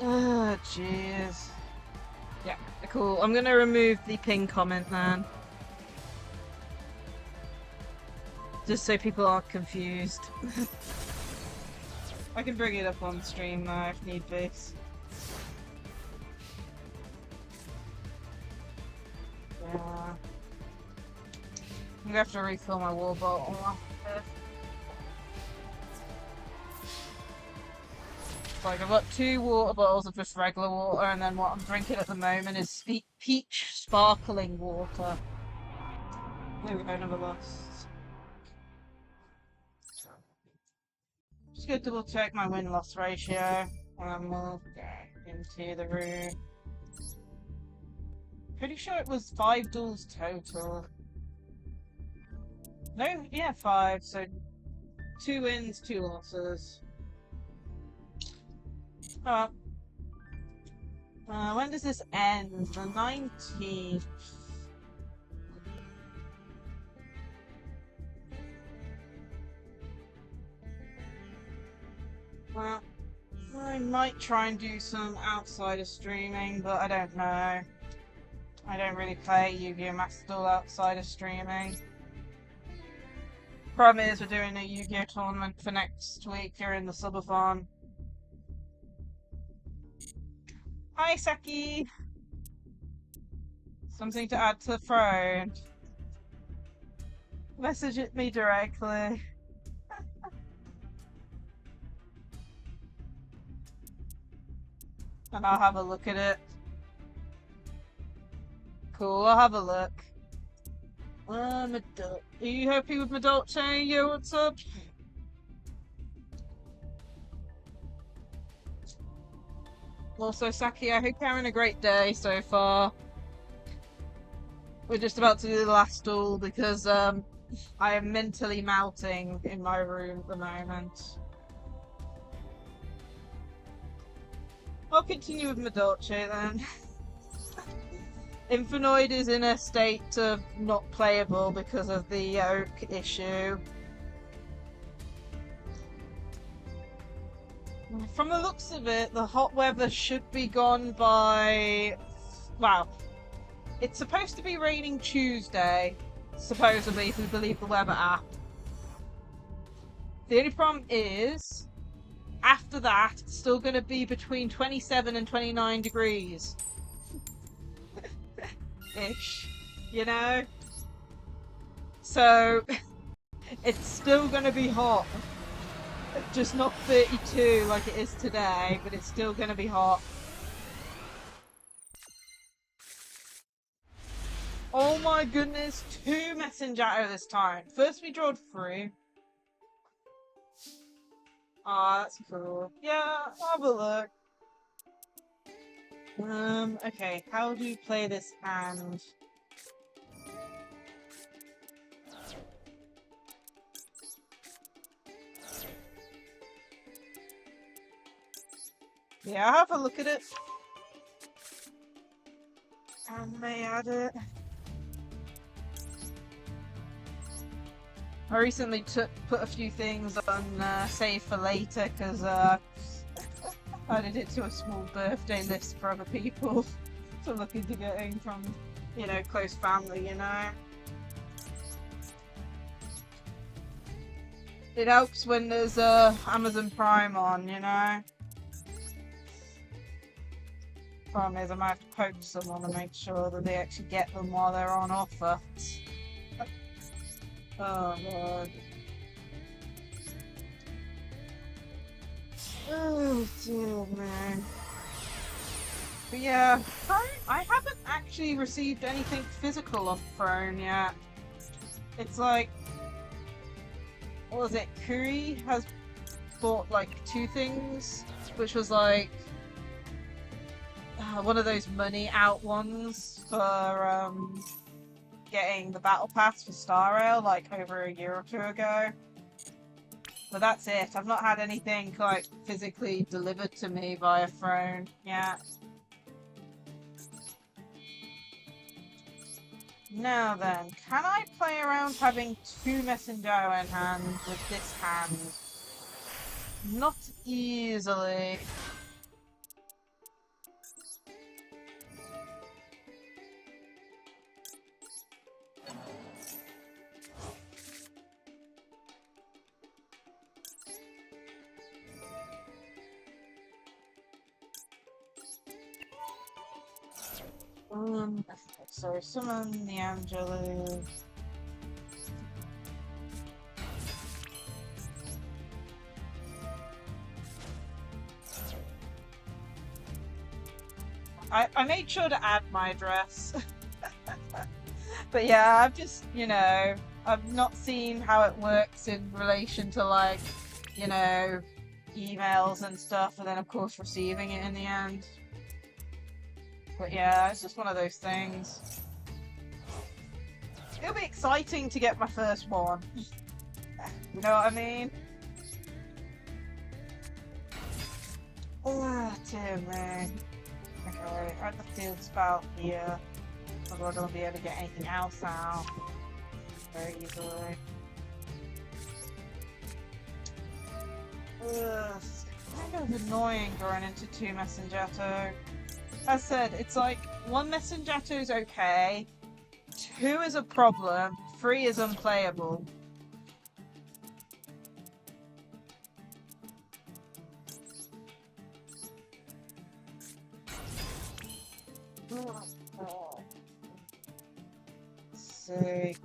Ugh, jeez. Yeah, cool. I'm gonna remove the pin comment then. Just so people aren't confused. I can bring it up on stream now if need be. Yeah. I'm gonna have to refill my water bottle after. Like, I've got 2 water bottles of just regular water, and then what I'm drinking at the moment is peach sparkling water. There we go, never lost. Just gonna double check my win-loss ratio, and we'll go into the room. Pretty sure it was 5 duels total. No, yeah, 5, so 2 wins, 2 losses. Oh, when does this end? The 19th. Well, I might try and do some outside of streaming, but I don't know. I don't really play Yu-Gi-Oh Master Duel outside of streaming. Problem is, we're doing a Yu-Gi-Oh tournament for next week here in the subathon. Hi, Saki! Something to add to the throne. Message it me directly. And I'll have a look at it. Cool, I'll have a look. Are you happy with my Dolce? Yo, what's up? Also, Saki, I hope you're having a great day so far. We're just about to do the last duel because I am mentally melting in my room at the moment. I'll continue with my Dolce then. Infinite is in a state of not playable because of the oak issue. From the looks of it, the hot weather should be gone by... Wow. It's supposed to be raining Tuesday, supposedly, if we believe the weather app. The only problem is, after that, it's still going to be between 27 and 29 degrees. Ish, you know? So, it's still going to be hot. Just not 32 like it is today, but it's still going to be hot. Oh my goodness, 2 messenger this time. First we drawed 3. Ah, that's cool. Yeah, I'll have a look. Okay, how do you play this hand? Yeah, I'll have a look at it. And may add it. I recently put a few things on save for later because I added it to a small birthday list for other people to look into getting from, you know, close family, you know. It helps when there's Amazon Prime on, you know. Problem is I might have to poke someone to make sure that they actually get them while they're on offer. Oh god. Oh dear man. But yeah, I haven't actually received anything physical off Throne yet. It's like, what was it? Kuri has bought like 2 things, which was like one of those money out ones for getting the battle pass for Star Rail like over a year or 2 ago. But that's it. I've not had anything like physically delivered to me via Throne yet. Now then, can I play around having 2 Messenger in hand with this hand? Not easily. So summon the Angelus. I made sure to add my address. But yeah, I've just, you know, I've not seen how it works in relation to like, you know, emails and stuff, and then of course receiving it in the end. But yeah, it's just one of those things. It'll be exciting to get my first one. You know what I mean? Oh, dear me. Okay, add the field spell here. Otherwise I won't be able to get anything else out very easily. Ugh, it's kind of annoying going into 2 Messengetto. As said, it's like 1 Messengetto is okay, 2 is a problem, 3 is unplayable. See.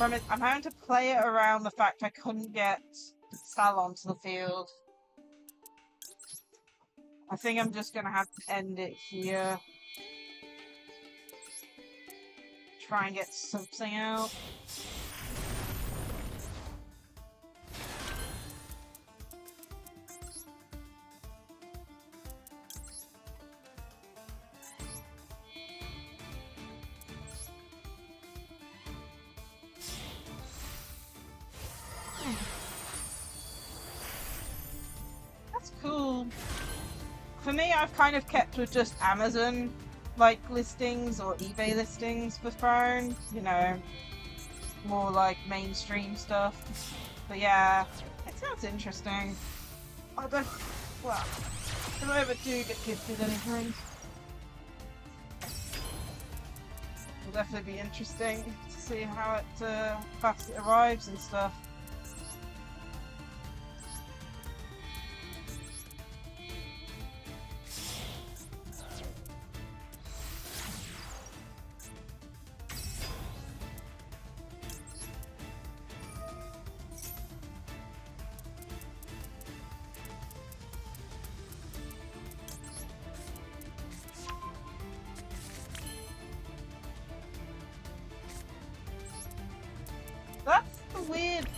I'm having to play it around the fact I couldn't get Sal onto the field. I think I'm just gonna have to end it here. Try and get something out. That's cool. For me, I've kind of kept with just Amazon like listings or eBay listings for Throne, you know, more like mainstream stuff. But yeah, it sounds interesting. I don't, well, if I ever do get gifted anything, it'll definitely be interesting to see how fast it arrives and stuff.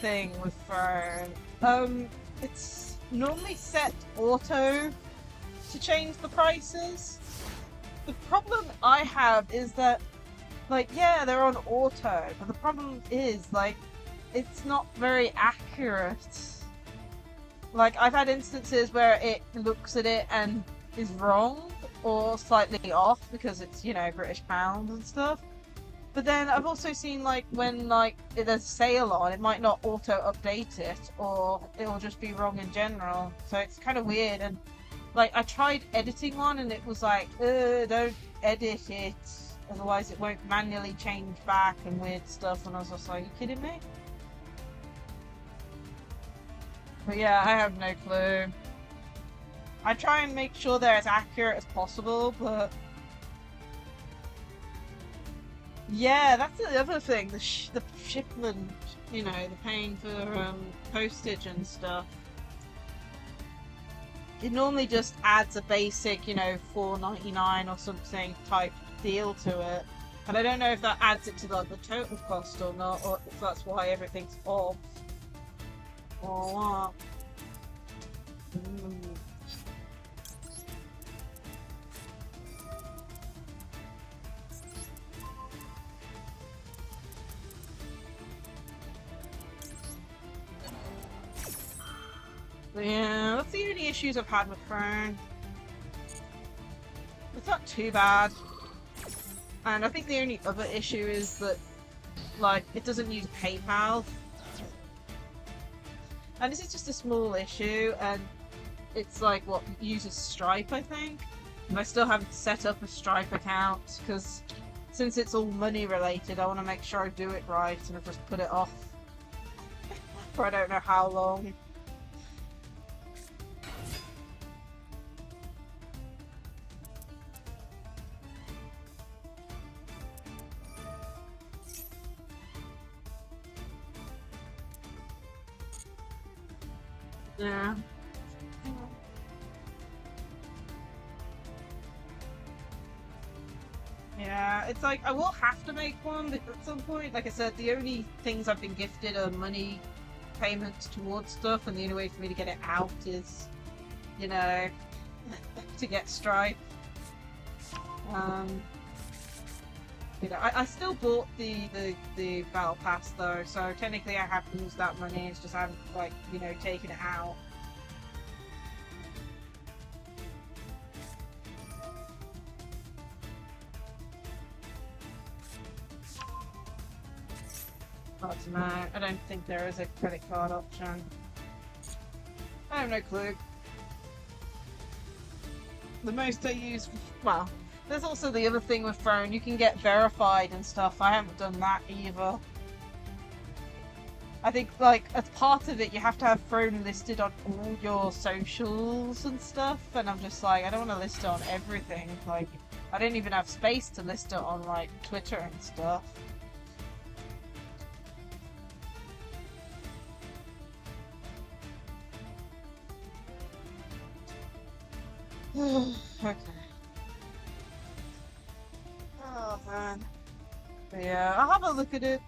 thing with Throne. It's normally set auto to change the prices. The problem I have is that, like, yeah, they're on auto, but the problem is, like, it's not very accurate. Like, I've had instances where it looks at it and is wrong or slightly off because it's, you know, British pounds and stuff. But then I've also seen, like, when, like, there's a sale on, it might not auto-update it, or it'll just be wrong in general. So it's kind of weird, and, like, I tried editing one, and it was like, don't edit it, otherwise it won't manually change back and weird stuff, and I was just like, you kidding me? But yeah, I have no clue. I try and make sure they're as accurate as possible, but... Yeah, that's the other thing, the shipment, you know, the paying for postage and stuff. It normally just adds a basic, you know, $4.99 or something type deal to it. And I don't know if that adds it to, like, the total cost or not, or if that's why everything's off. Or what? Yeah, that's the only issues I've had with Throne. It's not too bad. And I think the only other issue is that, like, it doesn't use PayPal. And this is just a small issue, and it's like, what, uses Stripe, I think? And I still haven't set up a Stripe account, because since it's all money related, I want to make sure I do it right, and I've just put it off for I don't know how long. Yeah. Yeah, it's like, I will have to make one at some point. Like I said, the only things I've been gifted are money payments towards stuff, and the only way for me to get it out is, you know, to get Stripe. You know, I still bought the Battle Pass though, so technically I have used that money, it's just I haven't, like, you know, taken it out. Hard to know. I don't think there is a credit card option. I have no clue. The most I use, well, there's also the other thing with Throne, you can get verified and stuff. I haven't done that either. I think, like, as part of it, you have to have Throne listed on all your socials and stuff, and I'm just like, I don't want to list it on everything. Like, I don't even have space to list it on, like, Twitter and stuff. Okay. Oh man. But yeah, I'll have a look at it.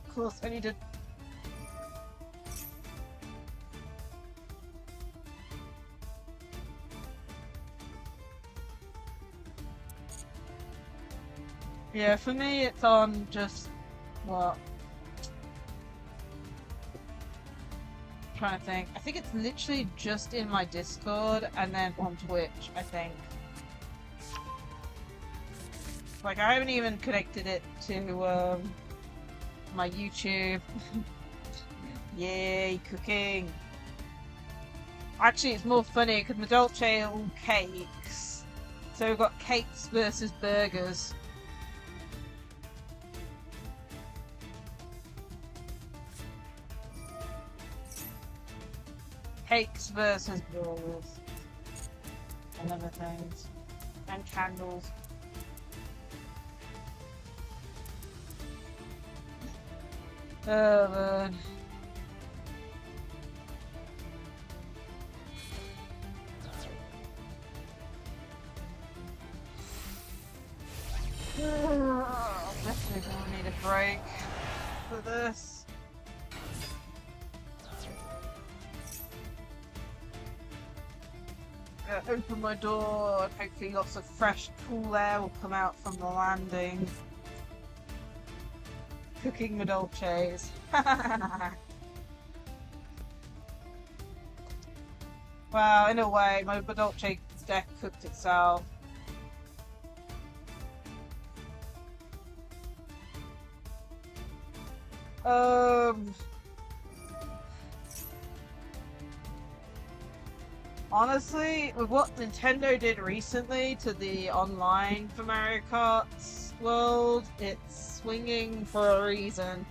Of course, I need to. Yeah, for me it's on just what? Trying to think. I think it's literally just in my Discord and then on Twitch, I think. Like, I haven't even connected it to my YouTube. Yay, cooking. Actually, it's more funny because my Dolce are all cakes. So we've got cakes versus burgers. Cakes versus burgers. And other things. And candles. Oh man. Definitely gonna need a break. for this. Open my door and hopefully lots of fresh, cool air will come out from the landing. Cooking my dolces. Well, in a way, my dolce deck cooked itself. Honestly, with what Nintendo did recently to the online for Mario Kart's world, it's swinging for a reason.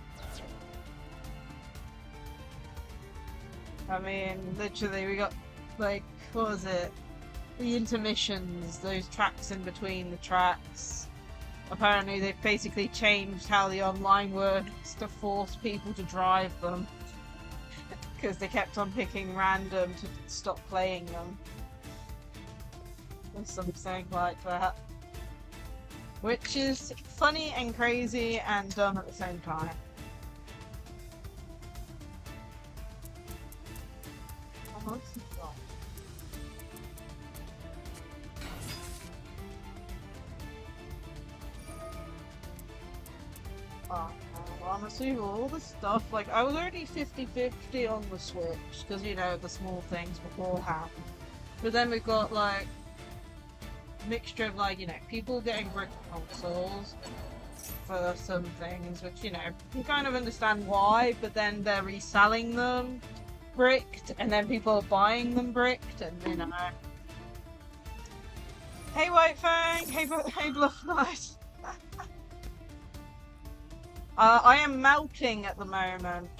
I mean, literally, we got, like, what was it? The intermissions, those tracks in between the tracks. Apparently, they've basically changed how the online works to force people to drive them. Because they kept on picking random to stop playing them. Or something like that. Which is funny and crazy and dumb at the same time. Honestly, all the stuff, like, I was already 50-50 on the Switch, because, you know, the small things beforehand. But then we've got, like, mixture of, like, you know, people getting brick consoles for some things, which, you know, you kind of understand why, but then they're reselling them bricked, and then people are buying them bricked, and, you know. Hey, White Fang! Hey, Bluff Knight! I am melting at the moment.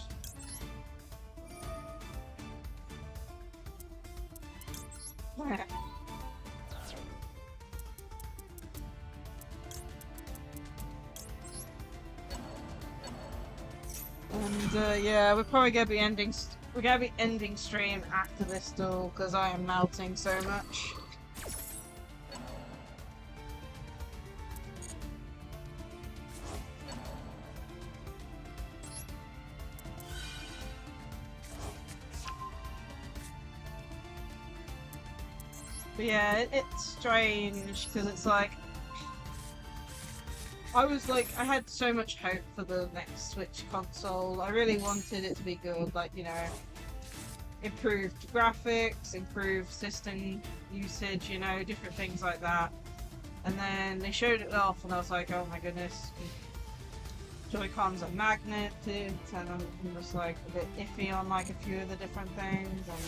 And yeah, we're probably gonna be ending. We're gonna be ending stream after this duel because I am melting so much. But yeah, it's strange because it's like I had so much hope for the next Switch console. I really wanted it to be good, like, you know, improved graphics, improved system usage, you know, different things like that. And then they showed it off, and I was like, oh my goodness, Joy-Cons are magneted, and I'm just like a bit iffy on like a few of the different things, and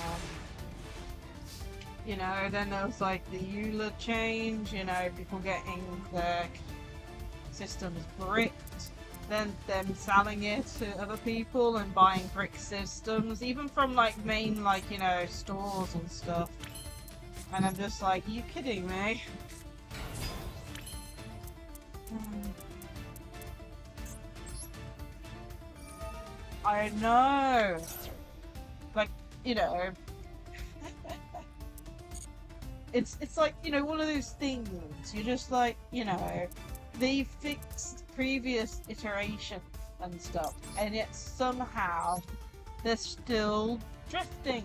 you know, then there was like the EULA change, you know, people getting their systems bricked, then them selling it to other people and buying brick systems, even from like main, like, you know, stores and stuff. And I'm just like, are you kidding me? I know! Like, you know, it's like, you know, one of those things, you're just like, you know, they fixed previous iterations and stuff, and yet somehow they're still drifting.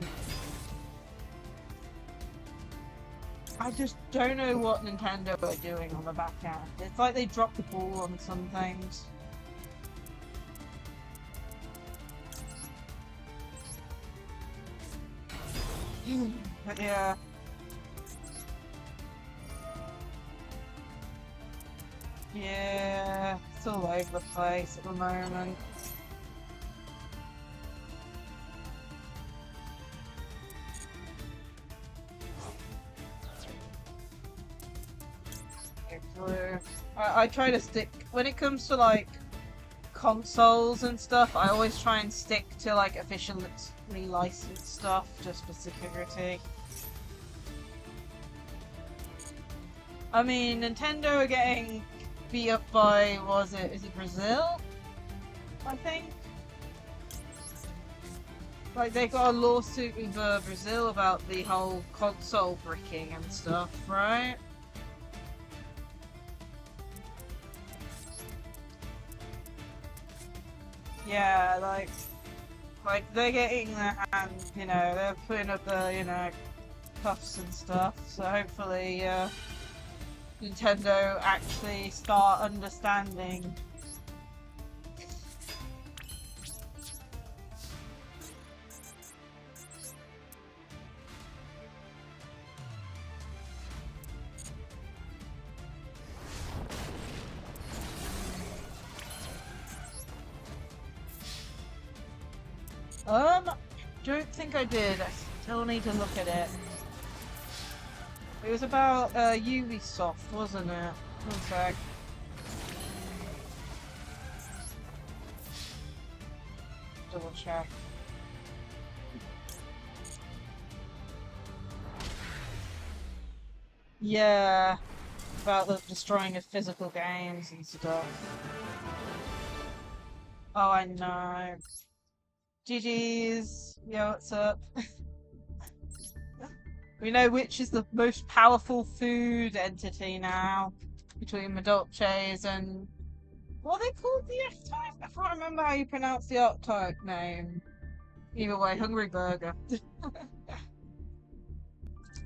I just don't know what Nintendo are doing on the back end. It's like they dropped the ball on some things. But yeah. Yeah, it's all over the place at the moment. I try to stick, when it comes to like consoles and stuff, I always try and stick to like officially licensed stuff just for security. I mean, Nintendo are getting beat up by, is it Brazil? I think? Like, they got a lawsuit with Brazil about the whole console bricking and stuff, right? yeah, like they're getting their hands, you know, they're putting up the, you know, puffs and stuff. So hopefully, Nintendo actually start understanding. Don't think I did. I still need to look at it. It was about Ubisoft, wasn't it? One sec. Double check. Yeah, about the destroying of physical games and stuff. Oh, I know. GG's. Yo, what's up? We know which is the most powerful food entity now between Madolches and what are they called, the F-type? I can't remember how you pronounce the archetype name. Either way, Hungry Burger.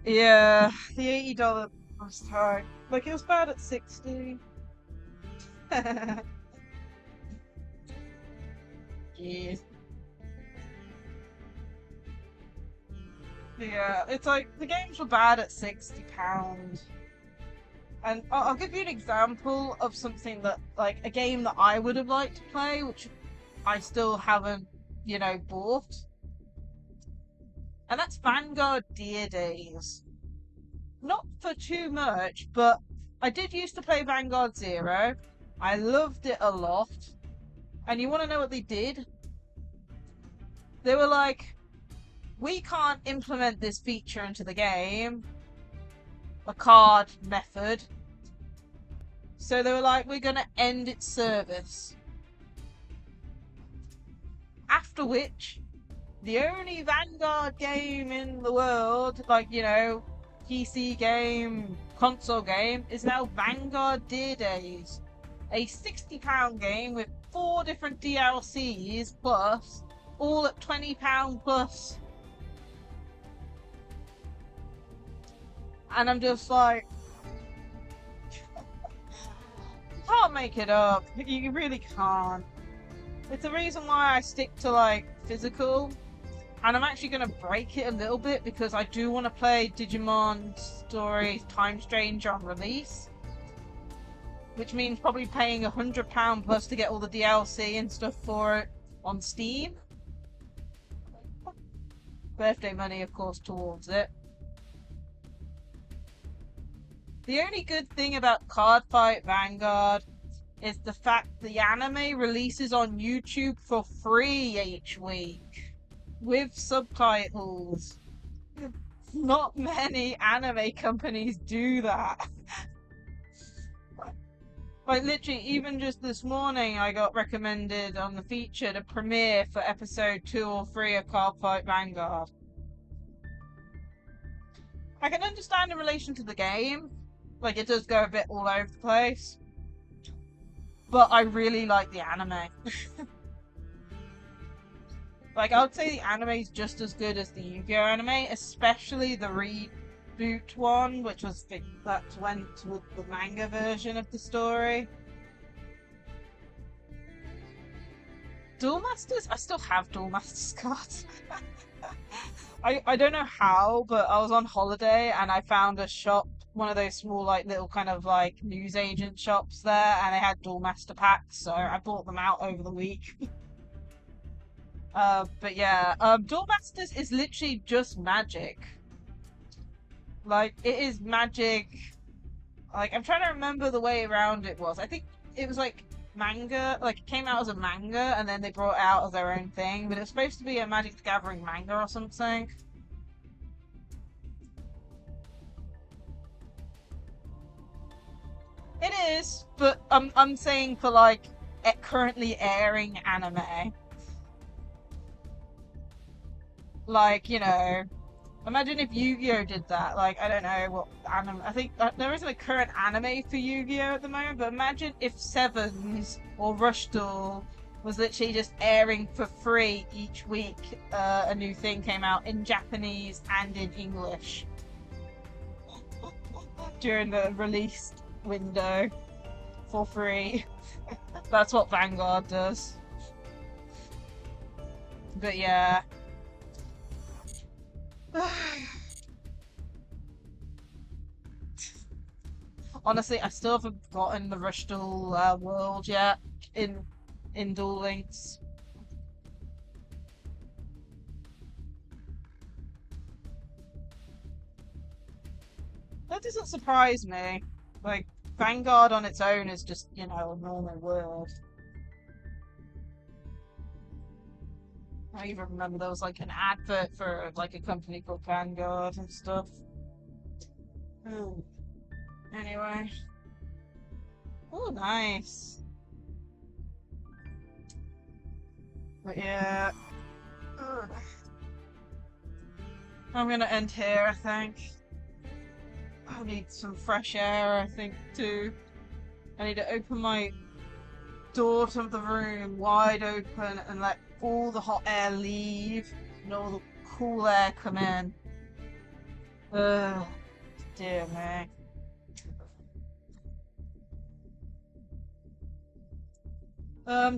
Yeah, the $80 price tag. Like it was bad at 60. Jeez. Yeah, it's like the games were bad at £60. And I'll give you an example of something that, like, a game that I would have liked to play, which I still haven't, you know, bought. And that's Vanguard Deer Days. Not for too much, but I did used to play Vanguard Zero. I loved it a lot. And you want to know what they did? They were like, we can't implement this feature into the game, a card method. So they were like, we're going to end its service. After which, the only Vanguard game in the world, like, you know, PC game, console game, is now Vanguard Deer Days. A £60 game with 4 different DLCs plus, all at £20 plus. And I'm just like, you can't make it up. You really can't. It's the reason why I stick to, like, physical. And I'm actually going to break it a little bit because I do want to play Digimon Story Time Strange on release. Which means probably paying £100 plus to get all the DLC and stuff for it on Steam. Birthday money, of course, towards it. The only good thing about Cardfight Vanguard is the fact the anime releases on YouTube for free each week. With subtitles. Not many anime companies do that. Like, literally, even just this morning, I got recommended on the feature to premiere for episode 2 or 3 of Cardfight Vanguard. I can understand in relation to the game. Like, it does go a bit all over the place. But I really like the anime. Like, I would say the anime is just as good as the Yu-Gi-Oh anime, especially the reboot one, which was that went with the manga version of the story. Duel Masters? I still have Duel Masters cards. I don't know how, but I was on holiday and I found a shop, one of those small, like, little kind of, like, newsagent shops there, and they had Duel Master packs, so I bought them out over the week. But yeah, Duel Masters is literally just Magic. Like, it is Magic. Like, I'm trying to remember the way around it was. I think it was like manga, like it came out as a manga and then they brought it out as their own thing, but it was supposed to be a Magic the Gathering manga or something. It is, but I'm saying for like currently airing anime. Like, you know, imagine if Yu-Gi-Oh did that. Like, I don't know what anime. I think there isn't a current anime for Yu-Gi-Oh at the moment, but imagine if Sevens or Rush Duel was literally just airing for free each week. A new thing came out in Japanese and in English during the release window for free. That's what Vanguard does. But yeah. Honestly, I still haven't gotten the Rush Duel world yet in Duel Links. That doesn't surprise me. Like, Vanguard on its own is just, you know, a normal world. I even remember there was like an advert for like a company called Vanguard and stuff. Anyway. Oh, nice. But yeah. Ugh. I'm gonna end here, I think. I need some fresh air, I think, too. I need to open my door to the room wide open and let all the hot air leave and all the cool air come in. Ugh, dear me.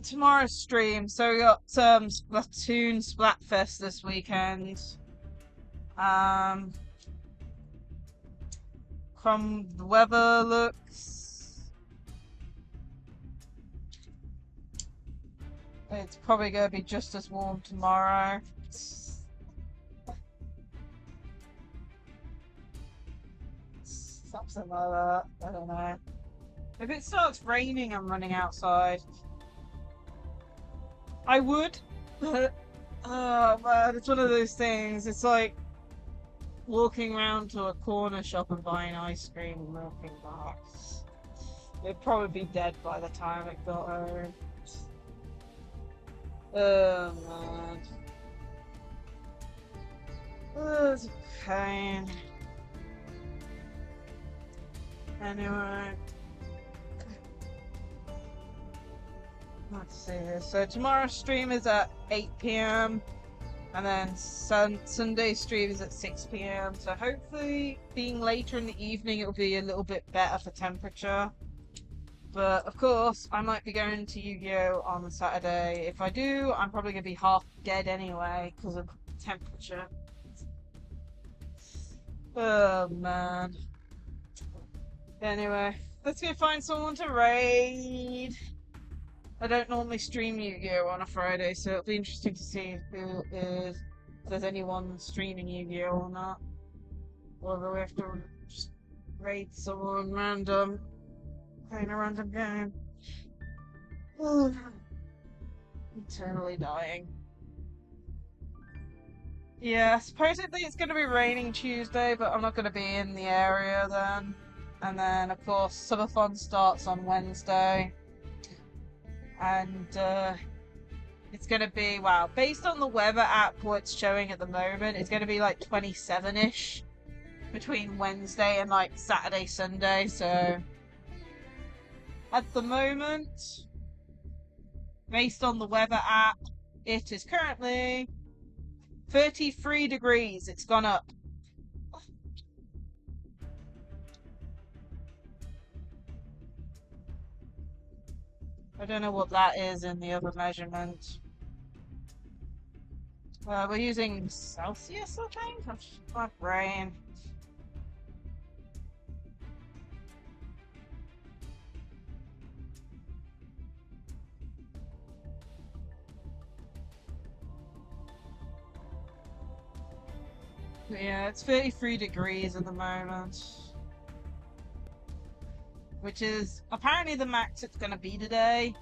Tomorrow's stream. So we got Splatoon Splatfest this weekend. From the weather looks, it's probably gonna be just as warm tomorrow. Something like that. I don't know. If it starts raining, I'm running outside. I would. Oh man, it's one of those things. It's like walking around to a corner shop and buying ice cream and walking back. It'd probably be dead by the time it got home. Oh man. Oh, it's a pain. Anyway. Let's see here. So tomorrow's stream is at 8 PM. And then Sunday stream is at 6 PM. So hopefully being later in the evening it'll be a little bit better for temperature. But of course I might be going to Yu-Gi-Oh on Saturday. If I do, I'm probably going to be half dead anyway because of temperature. Oh man. Anyway, let's go find someone to raid. I don't normally stream Yu-Gi-Oh on a Friday, so it'll be interesting to see who is, if there's anyone streaming Yu-Gi-Oh or not. Or whether we have to just raid someone random, playing a random game. Eternally dying. Yeah, supposedly it's going to be raining Tuesday, but I'm not going to be in the area then. And then, of course, Summer Fun starts on Wednesday. And it's going to be, wow, based on the weather app, what's showing at the moment, it's going to be like 27-ish between Wednesday and like Saturday, Sunday. So at the moment, based on the weather app, it is currently 33 degrees. It's gone up. I don't know what that is in the other measurement. We're using Celsius, I think? My brain. Yeah, it's 33 degrees at the moment. Which is apparently the max it's going to be today.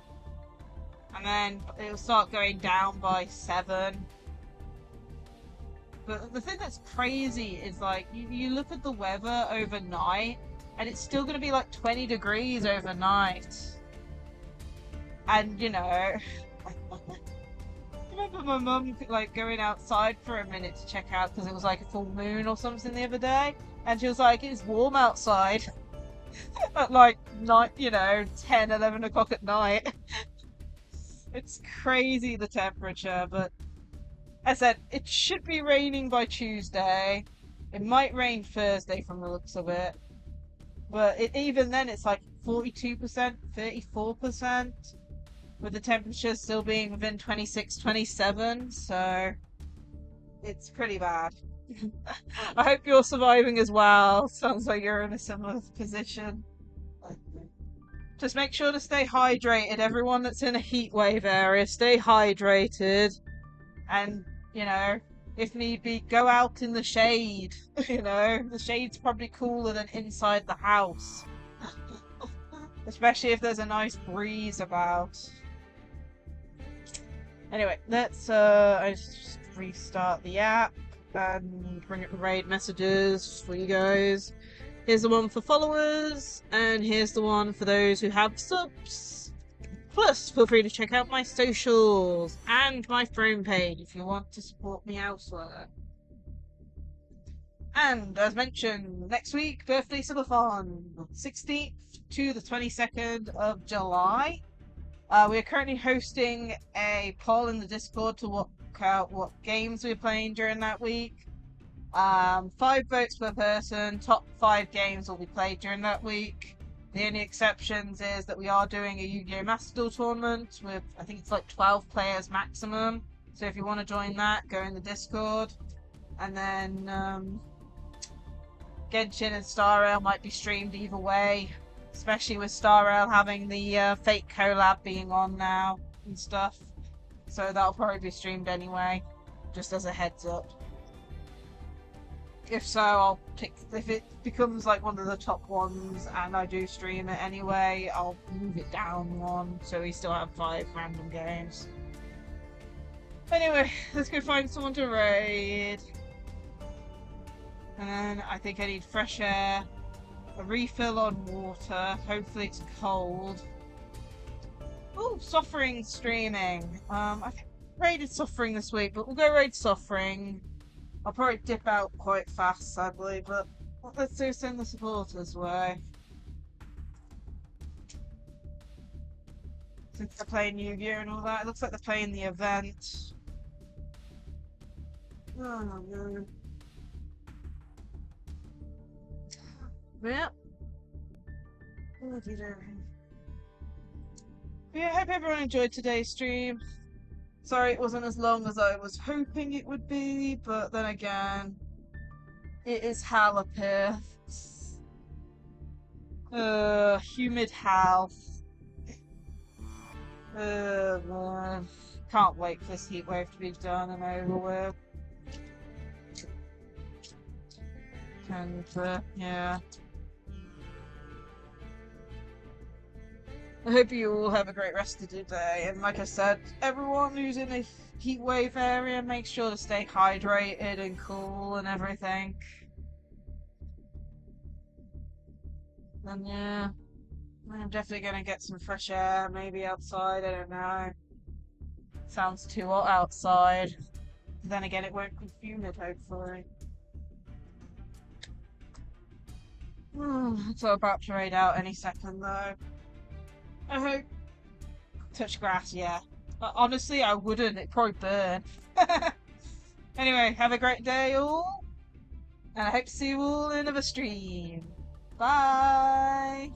And then it'll start going down by 7. But the thing that's crazy is, like, you look at the weather overnight, and it's still going to be like 20 degrees overnight. And, you know, I remember my mum, like, going outside for a minute to check out because it was like a full moon or something the other day. And she was like, it's warm outside. At like night, you know, 10, 11 o'clock at night. It's crazy the temperature, but as I said, it should be raining by Tuesday. It might rain Thursday from the looks of it. But even then, it's like 42%, 34%, with the temperature still being within 26, 27. So it's pretty bad. I hope you're surviving as well. Sounds like you're in a similar position. Just make sure to stay hydrated. Everyone that's in a heat wave area, stay hydrated. And, if need be, go out in the shade. The shade's probably cooler than inside the house. Especially if there's a nice breeze about. Anyway, let's I just restart the app and bring up the raid messages for you guys. Here's the one for followers, and here's the one for those who have subs. Plus, feel free to check out my socials and my throne page if you want to support me elsewhere. And, as mentioned, next week, Birthday Subathon, 16th to the 22nd of July. We are currently hosting a poll in the Discord to work out what games we're playing during that week. 5 votes per person, top 5 games will be played during that week. The only exceptions is that we are doing a Yu-Gi-Oh Master Duel tournament with, I think it's like 12 players maximum. So if you want to join that, go in the Discord. And then Genshin and Star Rail might be streamed either way. Especially with Star Rail having the fake collab being on now and stuff. So that'll probably be streamed anyway, just as a heads up. If so, I'll pick, if it becomes like one of the top ones and I do stream it anyway, I'll move it down one so we still have 5 random games. Anyway, let's go find someone to raid. And then I think I need fresh air, a refill on water, hopefully it's cold. Oh, Suffering streaming. I think I raided Suffering this week, but we'll go raid Suffering. I'll probably dip out quite fast, sadly, but let's do send the supporters way. Since they're playing Yu-Gi-Oh and all that, it looks like they're playing the event. Oh no. Yep. Yeah, I hope everyone enjoyed today's stream. Sorry it wasn't as long as I was hoping it would be, but then again, it is hell up here. Humid hell. Man. Can't wait for this heat wave to be done and over with. And, yeah. I hope you all have a great rest of the day, and like I said, everyone who's in a heatwave area, make sure to stay hydrated and cool and everything. And yeah, I'm definitely gonna get some fresh air, maybe outside, I don't know. Sounds too hot outside. Then again, it won't be humid, hopefully. So about to raid out any second though. I hope. Touch grass, yeah. Honestly, I wouldn't. It'd probably burn. Anyway, have a great day, all. And I hope to see you all in another stream. Bye!